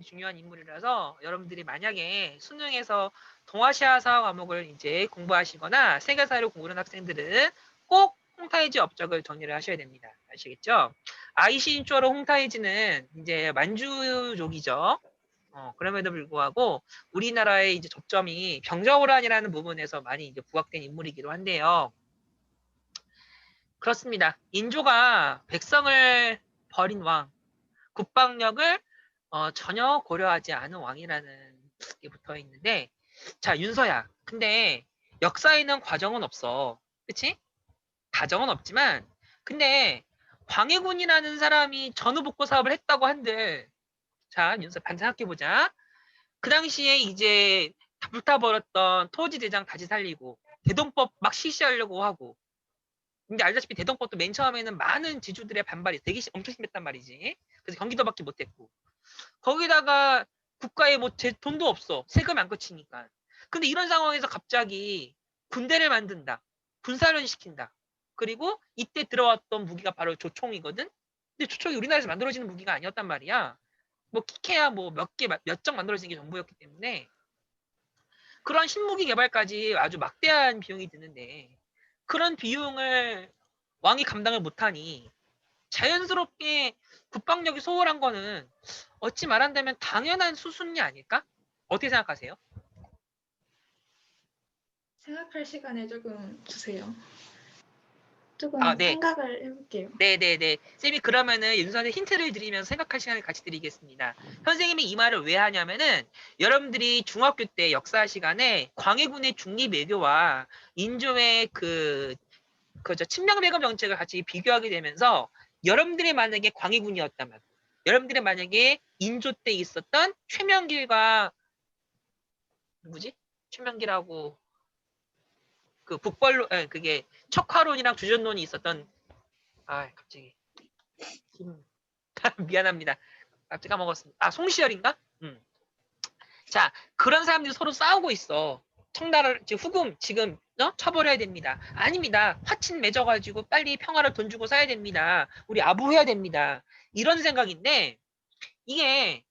중요한 인물이라서 여러분들이 만약에 수능에서 동아시아사 과목을 이제 공부하시거나 세계사를 공부하는 학생들은 꼭 홍타이지 업적을 정리를 하셔야 됩니다. 아시겠죠? 아이시인초로 홍타이지는 이제 만주족이죠. 그럼에도 불구하고 우리나라의 이제 접점이 병자호란이라는 부분에서 많이 이제 부각된 인물이기도 한데요. 그렇습니다. 인조가 백성을 버린 왕, 국방력을 전혀 고려하지 않은 왕이라는 게 붙어 있는데, 자, 윤서야. 근데 역사에는 과정은 없어. 그치? 가정은 없지만, 근데 광해군이라는 사람이 전후복구 사업을 했다고 한들, 자, 윤서 반찬 생각해보자. 그 당시에 이제 불타버렸던 토지대장 다시 살리고, 대동법 막 실시하려고 하고, 근데 알다시피 대동법도 맨 처음에는 많은 지주들의 반발이 되게 엄청 심했단 말이지. 그래서 경기도밖에 못했고. 거기다가 국가에 뭐 돈도 없어. 세금 안 거치니까. 근데 이런 상황에서 갑자기 군대를 만든다. 군사련 시킨다. 그리고 이때 들어왔던 무기가 바로 조총이거든. 근데 조총이 우리나라에서 만들어지는 무기가 아니었단 말이야. 뭐 키케야 뭐 몇 정 만들어지는 게 전부였기 때문에 그런 신무기 개발까지 아주 막대한 비용이 드는데 그런 비용을 왕이 감당을 못하니 자연스럽게 국방력이 소홀한 거는 어찌 말한다면 당연한 수순이 아닐까? 어떻게 생각하세요? 생각할 시간을 조금 주세요. 조금 아, 네. 생각을 해볼게요. 네네네. 쌤이 그러면은 윤선생 힌트를 드리면서 생각할 시간을 같이 드리겠습니다. 선생님이 이 말을 왜 하냐면은 여러분들이 중학교 때 역사 시간에 광해군의 중립외교와 인조의 그저 친명배급 정책을 같이 비교하게 되면서 여러분들이 만약에 광해군이었다면 여러분들이 만약에 인조 때 있었던 최명길과 누구지? 최명길하고 그 북벌로 그게 척화론이랑 주전론이 있었던 갑자기 미안합니다. 갑자기 까먹었습니다. 송시열인가? 자, 그런 사람들이 서로 싸우고 있어. 청나라를 후금 지금 쳐버려야 됩니다. 아닙니다. 화친 맺어가지고 빨리 평화를 돈 주고 사야 됩니다. 우리 아부해야 됩니다. 이런 생각인데 이게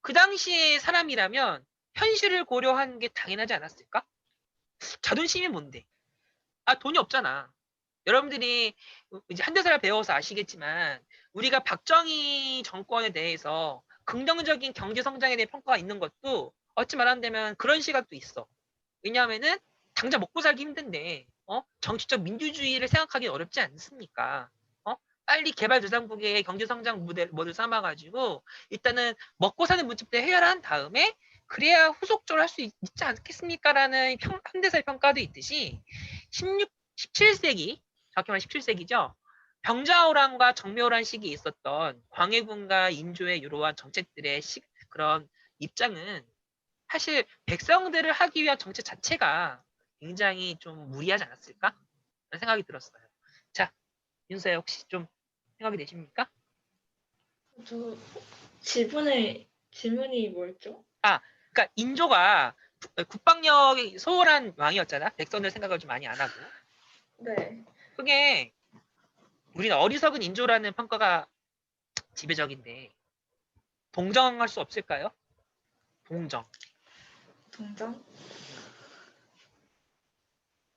그 당시의 사람이라면 현실을 고려하는 게 당연하지 않았을까? 자존심이 뭔데? 돈이 없잖아. 여러분들이 이제 한대사를 배워서 아시겠지만 우리가 박정희 정권에 대해서 긍정적인 경제 성장에 대한 평가가 있는 것도 어찌 말한다면 그런 시각도 있어. 왜냐하면은 당장 먹고 살기 힘든데 정치적 민주주의를 생각하기 어렵지 않습니까? 빨리 개발도상국의 경제 성장 모델 삼아가지고 일단은 먹고 사는 문제부터 해결한 다음에 그래야 후속적으로 할 수 있지 않겠습니까라는 현대사의 평가도 있듯이 17세기 정확히 말하면 17세기죠. 병자호란과 정묘호란 시기에 있었던 광해군과 인조의 이러한 정책들의 그런 입장은 사실 백성들을 하기 위한 정책 자체가 굉장히 좀 무리하지 않았을까? 라는 생각이 들었어요. 자, 윤서야 혹시 좀 생각이 되십니까? 저 질문이 뭐였죠? 그러니까 인조가 국방력이 소홀한 왕이었잖아. 백성들 생각을 좀 많이 안 하고. 네. 그게 우리는 어리석은 인조라는 평가가 지배적인데 동정할 수 없을까요? 동정.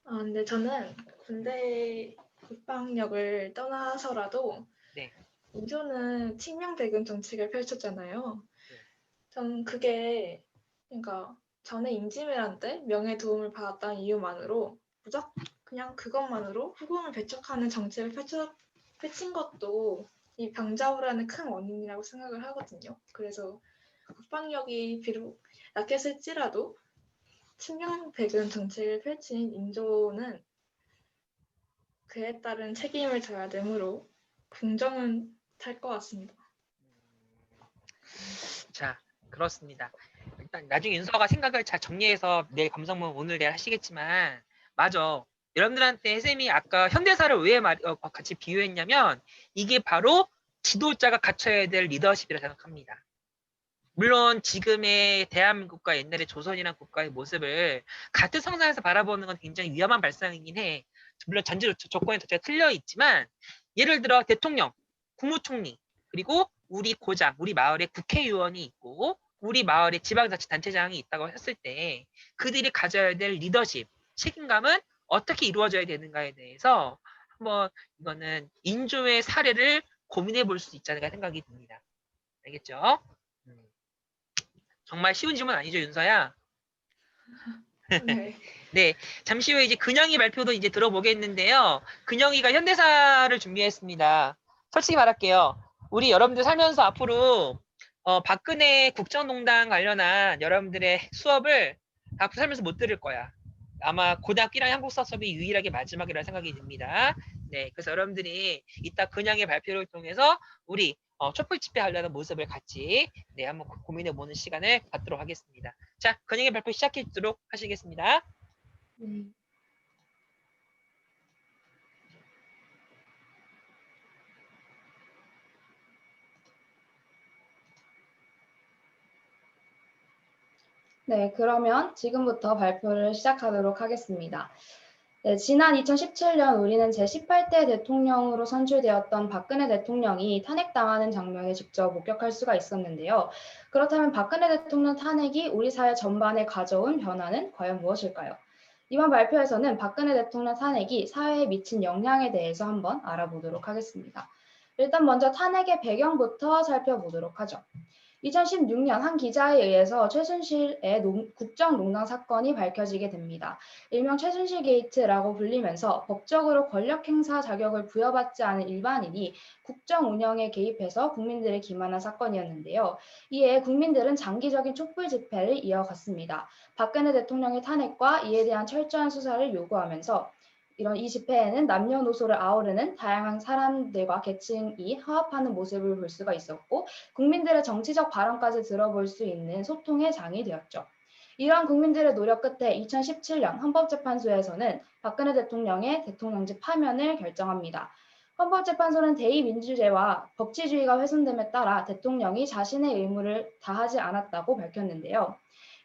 근데 저는 군대 국방력을 떠나서라도 네. 인조는 친명배급 정책을 펼쳤잖아요. 네. 저는 그게 그러니까 전에 임진왜란 때 명예 도움을 받았다는 이유만으로 그냥 그것만으로 후궁을 배척하는 정책을 펼친 것도 이 병자호란의 큰 원인이라고 생각을 하거든요. 그래서 국방력이 비록 약했을지라도 친명백은 정책을 펼친 인조는 그에 따른 책임을 져야 되므로 궁정은 탈 것 같습니다. 자, 그렇습니다. 일단 나중에 윤서가 생각을 잘 정리해서 내일 감상문 오늘 내일 하시겠지만 맞아. 여러분들한테 쌤이 아까 현대사를 왜 같이 비유했냐면 이게 바로 지도자가 갖춰야 될 리더십이라 생각합니다. 물론 지금의 대한민국과 옛날의 조선이라는 국가의 모습을 같은 성장에서 바라보는 건 굉장히 위험한 발상이긴 해. 물론 전제 조건이 자체가 틀려 있지만 예를 들어 대통령, 국무총리, 그리고 우리 고장, 우리 마을에 국회의원이 있고 우리 마을에 지방자치단체장이 있다고 했을 때 그들이 가져야 될 리더십, 책임감은 어떻게 이루어져야 되는가에 대해서 한번 이거는 인조의 사례를 고민해 볼 수 있지 않을까 생각이 듭니다. 알겠죠? 정말 쉬운 질문 아니죠, 윤서야? 네. 네, 잠시 후에 이제 근영이 발표도 이제 들어보겠는데요. 근영이가 현대사를 준비했습니다. 솔직히 말할게요. 우리 여러분들 살면서 앞으로 박근혜 국정농단 관련한 여러분들의 수업을 앞으로 살면서 못 들을 거야. 아마 고등학교 1학년 한국사 수업이 유일하게 마지막이라 생각이 듭니다. 네, 그래서 여러분들이 이따 근영의 발표를 통해서 우리 촛불 집회하려는 모습을 같이 한번 고민해보는 시간을 갖도록 하겠습니다. 자, 근영의 발표 시작해 주도록 하시겠습니다. 네, 그러면 지금부터 발표를 시작하도록 하겠습니다. 네, 지난 2017년 우리는 제18대 대통령으로 선출되었던 박근혜 대통령이 탄핵당하는 장면을 직접 목격할 수가 있었는데요. 그렇다면 박근혜 대통령 탄핵이 우리 사회 전반에 가져온 변화는 과연 무엇일까요? 이번 발표에서는 박근혜 대통령 탄핵이 사회에 미친 영향에 대해서 한번 알아보도록 하겠습니다. 일단 먼저 탄핵의 배경부터 살펴보도록 하죠. 2016년 한 기자에 의해서 최순실의 국정농단 사건이 밝혀지게 됩니다. 일명 최순실 게이트라고 불리면서 법적으로 권력 행사 자격을 부여받지 않은 일반인이 국정 운영에 개입해서 국민들을 기만한 사건이었는데요. 이에 국민들은 장기적인 촛불 집회를 이어갔습니다. 박근혜 대통령의 탄핵과 이에 대한 철저한 수사를 요구하면서 이 집회에는 남녀노소를 아우르는 다양한 사람들과 계층이 화합하는 모습을 볼 수가 있었고 국민들의 정치적 발언까지 들어볼 수 있는 소통의 장이 되었죠. 이러한 국민들의 노력 끝에 2017년 헌법재판소에서는 박근혜 대통령의 대통령직 파면을 결정합니다. 헌법재판소는 대의민주제와 법치주의가 훼손됨에 따라 대통령이 자신의 의무를 다하지 않았다고 밝혔는데요.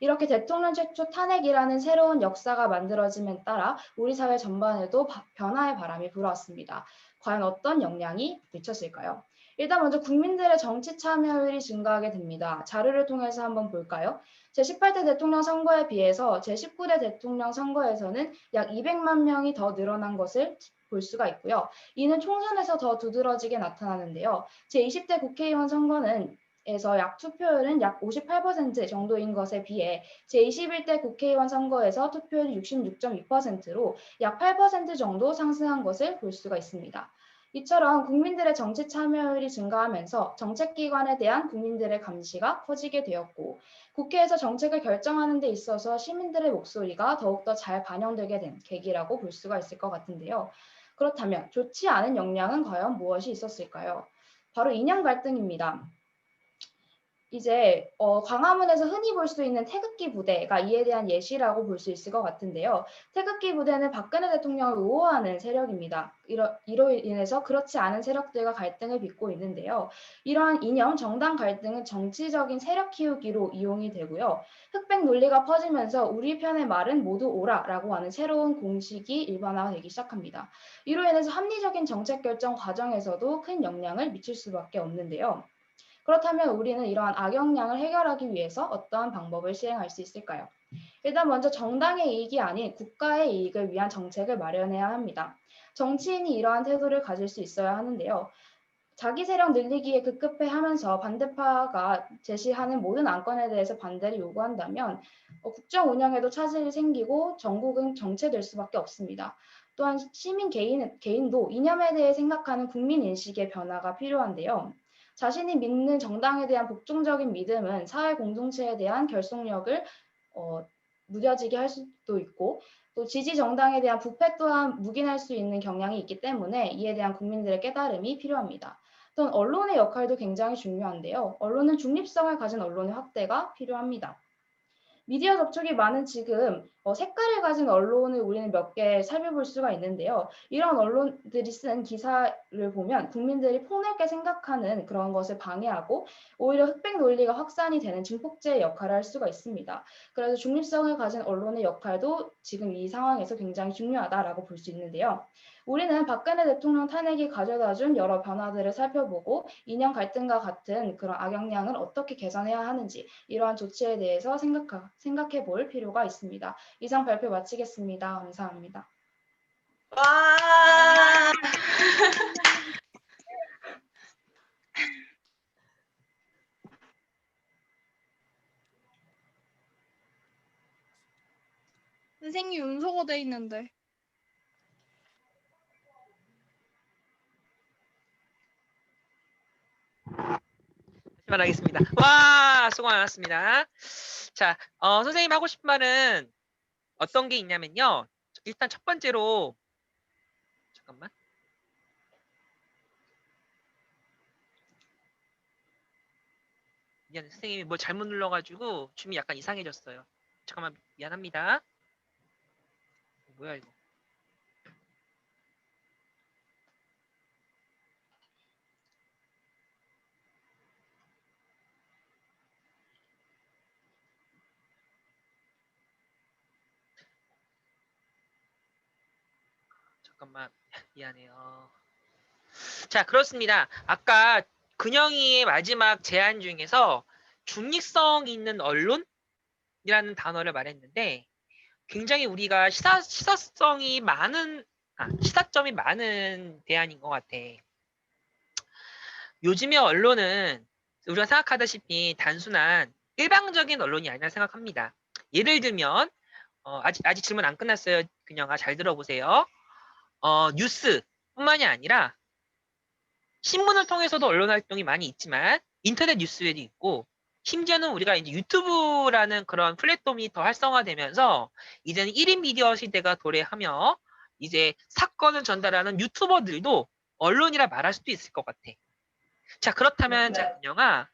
이렇게 대통령 최초 탄핵이라는 새로운 역사가 만들어짐에 따라 우리 사회 전반에도 변화의 바람이 불어왔습니다. 과연 어떤 영향이 미쳤을까요? 일단 먼저 국민들의 정치 참여율이 증가하게 됩니다. 자료를 통해서 한번 볼까요? 제18대 대통령 선거에 비해서 제19대 대통령 선거에서는 약 200만 명이 더 늘어난 것을 볼 수가 있고요. 이는 총선에서 더 두드러지게 나타나는데요. 제20대 국회의원 선거는 에서 투표율은 약 58% 정도인 것에 비해 제21대 국회의원 선거에서 투표율이 66.2%로 약 8% 정도 상승한 것을 볼 수가 있습니다. 이처럼 국민들의 정치 참여율이 증가하면서 정책기관에 대한 국민들의 감시가 커지게 되었고 국회에서 정책을 결정하는 데 있어서 시민들의 목소리가 더욱더 잘 반영되게 된 계기라고 볼 수가 있을 것 같은데요. 그렇다면 좋지 않은 영향은 과연 무엇이 있었을까요? 바로 이념 갈등입니다. 이제 광화문에서 흔히 볼 수 있는 태극기 부대가 이에 대한 예시라고 볼 수 있을 것 같은데요. 태극기 부대는 박근혜 대통령을 우호하는 세력입니다. 이로 인해서 그렇지 않은 세력들과 갈등을 빚고 있는데요. 이러한 이념, 정당 갈등은 정치적인 세력 키우기로 이용이 되고요. 흑백 논리가 퍼지면서 우리 편의 말은 모두 옳아라고 하는 새로운 공식이 일반화되기 시작합니다. 이로 인해서 합리적인 정책 결정 과정에서도 큰 영향을 미칠 수밖에 없는데요. 그렇다면 우리는 이러한 악영향을 해결하기 위해서 어떠한 방법을 시행할 수 있을까요? 일단 먼저 정당의 이익이 아닌 국가의 이익을 위한 정책을 마련해야 합니다. 정치인이 이러한 태도를 가질 수 있어야 하는데요. 자기 세력 늘리기에 급급해하면서 반대파가 제시하는 모든 안건에 대해서 반대를 요구한다면 국정 운영에도 차질이 생기고 전국은 정체될 수밖에 없습니다. 또한 시민 개인도 이념에 대해 생각하는 국민 인식의 변화가 필요한데요. 자신이 믿는 정당에 대한 복종적인 믿음은 사회 공동체에 대한 결속력을 무뎌지게 할 수도 있고 또 지지 정당에 대한 부패 또한 묵인할 수 있는 경향이 있기 때문에 이에 대한 국민들의 깨달음이 필요합니다. 또한 언론의 역할도 굉장히 중요한데요. 언론은 중립성을 가진 언론의 확대가 필요합니다. 미디어 접촉이 많은 지금 색깔을 가진 언론을 우리는 몇 개 살펴볼 수가 있는데요. 이런 언론들이 쓴 기사를 보면 국민들이 폭넓게 생각하는 그런 것을 방해하고 오히려 흑백 논리가 확산이 되는 증폭제의 역할을 할 수가 있습니다. 그래서 중립성을 가진 언론의 역할도 지금 이 상황에서 굉장히 중요하다라고 볼 수 있는데요. 우리는 박근혜 대통령 탄핵이 가져다준 여러 변화들을 살펴보고 이념 갈등과 같은 그런 악영향을 어떻게 개선해야 하는지 이러한 조치에 대해서 생각해 볼 필요가 있습니다. 이상 발표 마치겠습니다. 감사합니다. 와! 선생님 음소거 돼 있는데. 하겠습니다. 와, 수고 많았습니다. 자, 선생님 하고 싶은 말은 어떤 게 있냐면요. 일단 첫 번째로, 잠깐만. 미안해, 선생님이 뭐 잘못 눌러가지고 줌이 약간 이상해졌어요. 잠깐만, 미안합니다. 뭐야, 이거. 잠깐만, 미안해요. 자, 그렇습니다. 아까 근영이의 마지막 제안 중에서 중립성 있는 언론이라는 단어를 말했는데 굉장히 우리가 시사점이 많은 대안인 것 같아. 요즘의 언론은 우리가 생각하다시피 단순한 일방적인 언론이 아니라 생각합니다. 예를 들면 아직 질문 안 끝났어요. 그냥아 잘 들어보세요. 뉴스뿐만이 아니라 신문을 통해서도 언론 활동이 많이 있지만 인터넷 뉴스에도 있고 심지어는 우리가 이제 유튜브라는 그런 플랫폼이 더 활성화되면서 이제는 1인 미디어 시대가 도래하며 이제 사건을 전달하는 유튜버들도 언론이라 말할 수도 있을 것 같아. 자, 그렇다면 자, 은영아,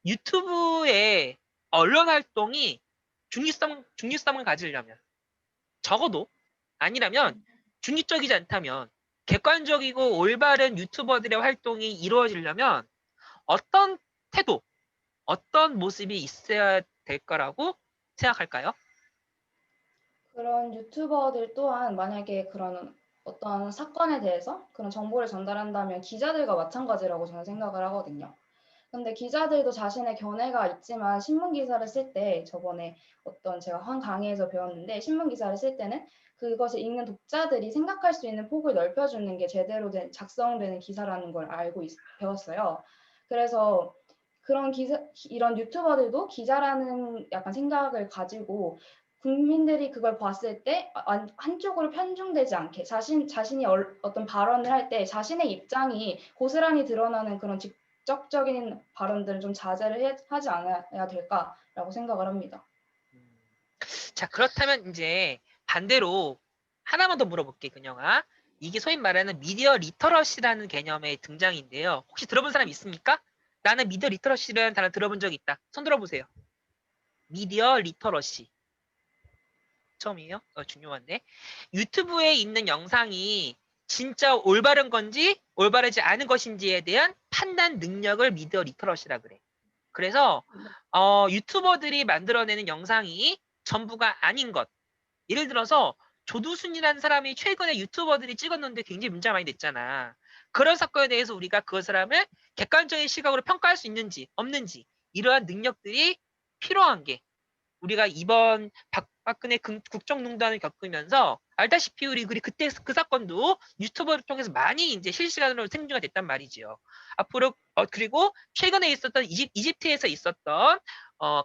유튜브의 언론 활동이 중립성을 가지려면 적어도 아니라면 중립적이지 않다면 객관적이고 올바른 유튜버들의 활동이 이루어지려면 어떤 태도, 어떤 모습이 있어야 될 거라고 생각할까요? 그런 유튜버들 또한 만약에 그런 어떤 사건에 대해서 그런 정보를 전달한다면 기자들과 마찬가지라고 저는 생각을 하거든요. 근데 기자들도 자신의 견해가 있지만 신문 기사를 쓸 때 저번에 제가 한 강의에서 배웠는데 신문 기사를 쓸 때는 그것을 읽는 독자들이 생각할 수 있는 폭을 넓혀주는 게 제대로 작성되는 기사라는 걸 배웠어요. 그래서 이런 유튜버들도 기자라는 약간 생각을 가지고 국민들이 그걸 봤을 때 한쪽으로 편중되지 않게 자신이 어떤 발언을 할 때 자신의 입장이 고스란히 드러나는 그런 직접적인 발언들은 좀 자제를 하지 않아야 될까라고 생각을 합니다. 자, 그렇다면 이제 반대로 하나만 더 물어볼게, 근영아. 이게 소위 말하는 미디어 리터러시라는 개념의 등장인데요. 혹시 들어본 사람 있습니까? 나는 미디어 리터러시라는 단어 들어본 적이 있다. 손 들어보세요. 미디어 리터러시. 처음이에요? 중요한데. 유튜브에 있는 영상이 진짜 올바른 건지 올바르지 않은 것인지에 대한 판단 능력을 미디어 리터러시라 그래. 그래서 유튜버들이 만들어내는 영상이 전부가 아닌 것. 예를 들어서 조두순이라는 사람이 최근에 유튜버들이 찍었는데 굉장히 문제가 많이 됐잖아. 그런 사건에 대해서 우리가 그 사람을 객관적인 시각으로 평가할 수 있는지 없는지 이러한 능력들이 필요한 게 우리가 이번 박근혜 국정농단을 겪으면서 알다시피 우리 그때 그 사건도 유튜브를 통해서 많이 이제 실시간으로 생중가 됐단 말이지요. 앞으로 그리고 최근에 있었던 이집트에서 있었던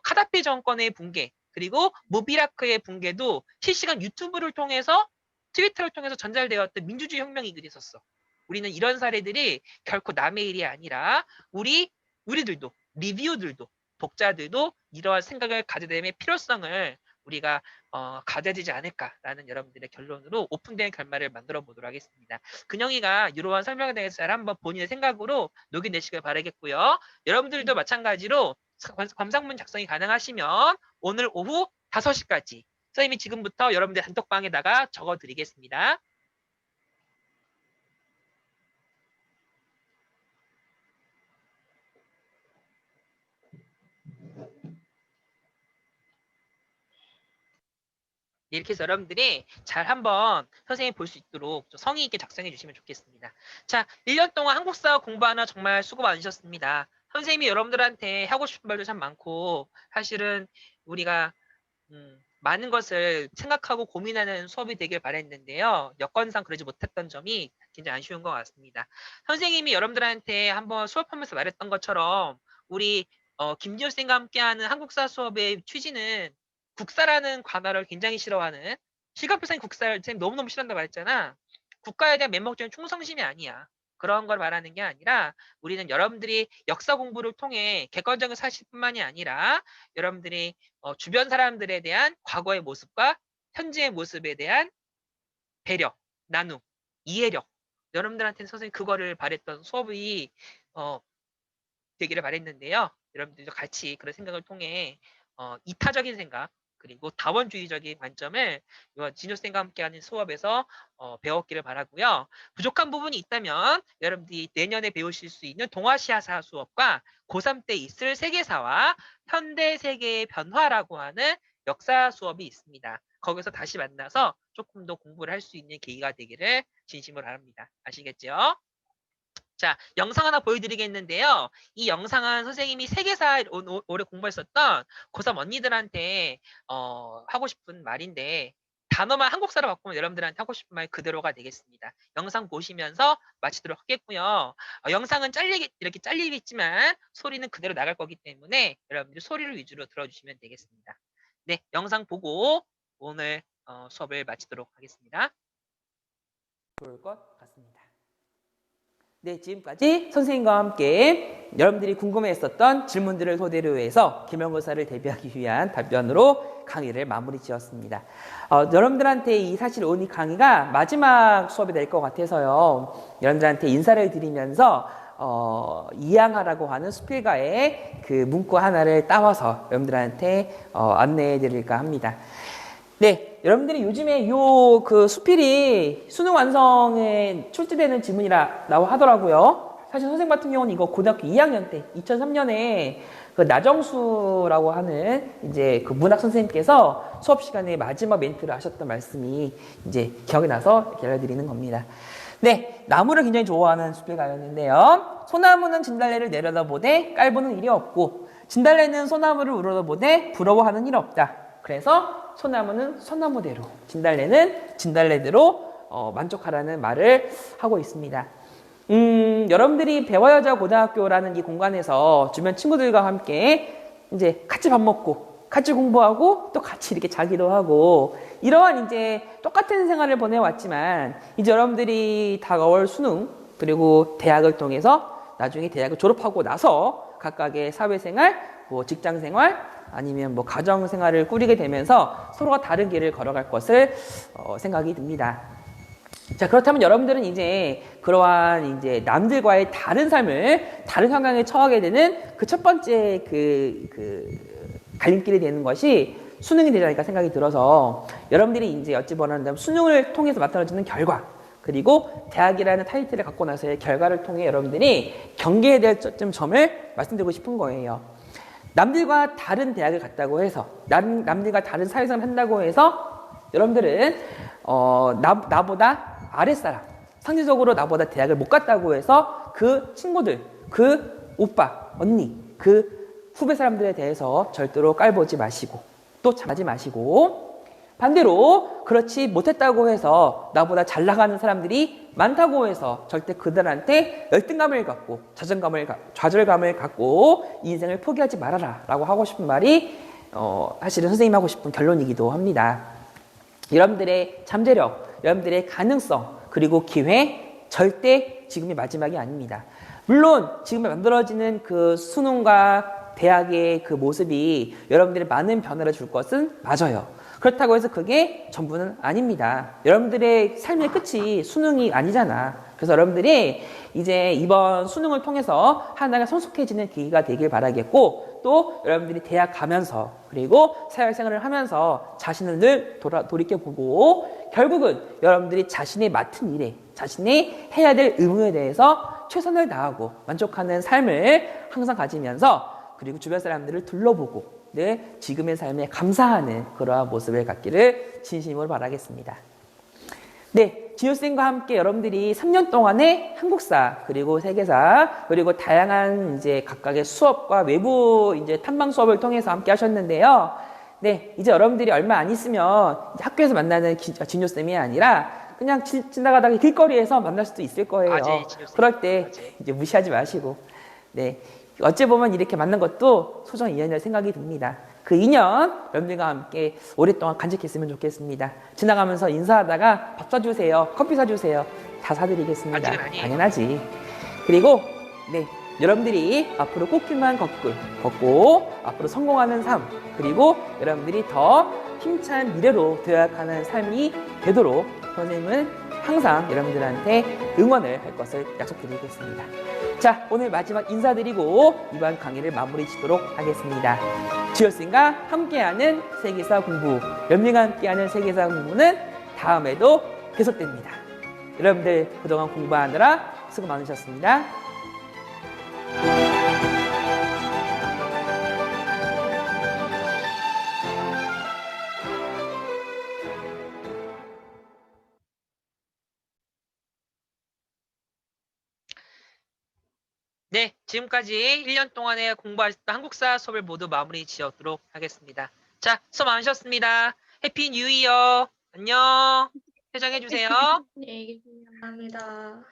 카다피 정권의 붕괴 그리고 무비라크의 붕괴도 실시간 유튜브를 통해서 트위터를 통해서 전달되었던 민주주의 혁명이 그랬었어. 우리는 이런 사례들이 결코 남의 일이 아니라 우리들도 리뷰들도 독자들도 이러한 생각을 가져야 될 필요성을 우리가 가져야 되지 않을까라는 여러분들의 결론으로 오픈된 결말을 만들어 보도록 하겠습니다. 근영이가 이러한 설명에 대해서 잘 한번 본인의 생각으로 녹여내시길 바라겠고요. 여러분들도 마찬가지로 감상문 작성이 가능하시면 오늘 오후 5시까지 선생님이 지금부터 여러분들 단톡방에다가 적어드리겠습니다. 이렇게 해서 여러분들이 잘 한번 선생님 볼 수 있도록 좀 성의 있게 작성해 주시면 좋겠습니다. 자, 1년 동안 한국사 공부하나 정말 수고 많으셨습니다. 선생님이 여러분들한테 하고 싶은 말도 참 많고 사실은 우리가 많은 것을 생각하고 고민하는 수업이 되길 바랬는데요. 여건상 그러지 못했던 점이 굉장히 아쉬운 것 같습니다. 선생님이 여러분들한테 한번 수업하면서 말했던 것처럼 우리 김지호 쌤과 함께하는 한국사 수업의 취지는 국사라는 관어를 굉장히 싫어하는 실감표사님 국사를 쌤 너무너무 싫어한다고 말했잖아. 국가에 대한 맹목적인 충성심이 아니야. 그런 걸 말하는 게 아니라 우리는 여러분들이 역사 공부를 통해 객관적인 사실뿐만이 아니라 여러분들이 주변 사람들에 대한 과거의 모습과 현재의 모습에 대한 배려, 나눔, 이해력 여러분들한테는 선생님 그거를 바랬던 수업이 되기를 바랬는데요. 여러분들도 같이 그런 생각을 통해 이타적인 생각 그리고 다원주의적인 관점을 진효쌤과 함께하는 수업에서 배웠기를 바라고요. 부족한 부분이 있다면 여러분들이 내년에 배우실 수 있는 동아시아사 수업과 고3 때 있을 세계사와 현대 세계의 변화라고 하는 역사 수업이 있습니다. 거기서 다시 만나서 조금 더 공부를 할 수 있는 계기가 되기를 진심으로 바랍니다. 아시겠죠? 자, 영상 하나 보여드리겠는데요. 이 영상은 선생님이 세계사 오래 공부했었던 고3 언니들한테 하고 싶은 말인데 단어만 한국사로 바꾸면 여러분들한테 하고 싶은 말 그대로가 되겠습니다. 영상 보시면서 마치도록 하겠고요. 영상은 이렇게 잘리겠지만 소리는 그대로 나갈 거기 때문에 여러분들이 소리를 위주로 들어주시면 되겠습니다. 네, 영상 보고 오늘 수업을 마치도록 하겠습니다. 좋을 것 같습니다. 네, 지금까지 선생님과 함께 여러분들이 궁금해했었던 질문들을 토대로 해서 기말고사를 대비하기 위한 답변으로 강의를 마무리 지었습니다. 여러분들한테 이 사실 오늘 강의가 마지막 수업이 될 것 같아서요. 여러분들한테 인사를 드리면서 이양하라고 하는 수필가의 그 문구 하나를 따와서 여러분들한테 안내해 드릴까 합니다. 네, 여러분들이 요즘에 그 수필이 수능 완성에 출제되는 지문이라고 하더라고요. 사실 선생님 같은 경우는 이거 고등학교 2학년 때 2003년에 그 나정수라고 하는 이제 그 문학 선생님께서 수업 시간에 마지막 멘트를 하셨던 말씀이 이제 기억이 나서 이렇게 알려드리는 겁니다. 네, 나무를 굉장히 좋아하는 수필가였는데요. 소나무는 진달래를 내려다보되 깔보는 일이 없고 진달래는 소나무를 우러다보되 부러워하는 일 없다. 그래서 소나무는 소나무대로, 진달래는 진달래대로 만족하라는 말을 하고 있습니다. 여러분들이 배워여자 고등학교라는 이 공간에서 주변 친구들과 함께 이제 같이 밥 먹고, 같이 공부하고, 또 같이 이렇게 자기도 하고, 이러한 이제 똑같은 생활을 보내왔지만, 이제 여러분들이 다가올 수능, 그리고 대학을 통해서 나중에 대학을 졸업하고 나서 각각의 사회생활, 뭐 직장생활, 아니면 뭐 가정생활을 꾸리게 되면서 서로가 다른 길을 걸어갈 것을 생각이 듭니다. 자, 그렇다면 여러분들은 이제 그러한 이제 남들과의 다른 삶을 다른 환경에 처하게 되는 그 첫 번째 그 갈림길이 되는 것이 수능이 되지 않을까 생각이 들어서 여러분들이 이제 어찌 보면 수능을 통해서 나타나지는 결과 그리고 대학이라는 타이틀을 갖고 나서의 결과를 통해 여러분들이 경계해야 될 점을 말씀드리고 싶은 거예요. 남들과 다른 대학을 갔다고 해서 남들과 다른 사회생활을 한다고 해서 여러분들은 나보다 아랫사람 상대적으로 나보다 대학을 못 갔다고 해서 그 친구들 그 오빠 언니 그 후배 사람들에 대해서 절대로 깔보지 마시고 또 잘하지 마시고 반대로 그렇지 못했다고 해서 나보다 잘 나가는 사람들이 많다고 해서 절대 그들한테 열등감을 갖고 좌절감을 갖고 인생을 포기하지 말아라 라고 하고 싶은 말이 사실은 선생님 하고 싶은 결론이기도 합니다. 여러분들의 잠재력, 여러분들의 가능성, 그리고 기회 절대 지금이 마지막이 아닙니다. 물론 지금 만들어지는 그 수능과 대학의 그 모습이 여러분들의 많은 변화를 줄 것은 맞아요. 그렇다고 해서 그게 전부는 아닙니다. 여러분들의 삶의 끝이 수능이 아니잖아. 그래서 여러분들이 이제 이번 수능을 통해서 하나가 성숙해지는 계기가 되길 바라겠고, 또 여러분들이 대학 가면서 그리고 사회생활을 하면서 자신을 늘 돌이켜보고 결국은 여러분들이 자신의 맡은 일에, 자신이 해야 될 의무에 대해서 최선을 다하고 만족하는 삶을 항상 가지면서, 그리고 주변 사람들을 둘러보고 늘 지금의 삶에 감사하는 그러한 모습을 갖기를 진심으로 바라겠습니다. 네, 진효쌤과 함께 여러분들이 3년 동안의 한국사, 그리고 세계사, 그리고 다양한 이제 각각의 수업과 외부 이제 탐방 수업을 통해서 함께 하셨는데요. 네, 이제 여러분들이 얼마 안 있으면 이제 학교에서 만나는 진효쌤이 아니라 그냥 지나가다가 길거리에서 만날 수도 있을 거예요. 그럴 때 이제 무시하지 마시고, 네. 어찌 보면 이렇게 만난 것도 소중한 인연이라고 생각이 듭니다. 그 인연 여러분들과 함께 오랫동안 간직했으면 좋겠습니다. 지나가면서 인사하다가 밥 사주세요, 커피 사주세요, 다 사드리겠습니다. 당연하지. 그리고 네, 여러분들이 앞으로 꽃길만 걷고 앞으로 성공하는 삶, 그리고 여러분들이 더 힘찬 미래로 도약하는 삶이 되도록 선생님은 항상 여러분들한테 응원을 할 것을 약속드리겠습니다. 자, 오늘 마지막 인사드리고 이번 강의를 마무리 짓도록 하겠습니다. 지효쌤과 함께하는 세계사 공부, 여러분들과 함께하는 세계사 공부는 다음에도 계속됩니다. 여러분들 그동안 공부하느라 수고 많으셨습니다. 네, 지금까지 1년 동안에 공부하셨던 한국사 수업을 모두 마무리 지었도록 하겠습니다. 자, 수고 많으셨습니다. 해피 뉴 이어. 안녕. 퇴장해주세요. 감사합니다.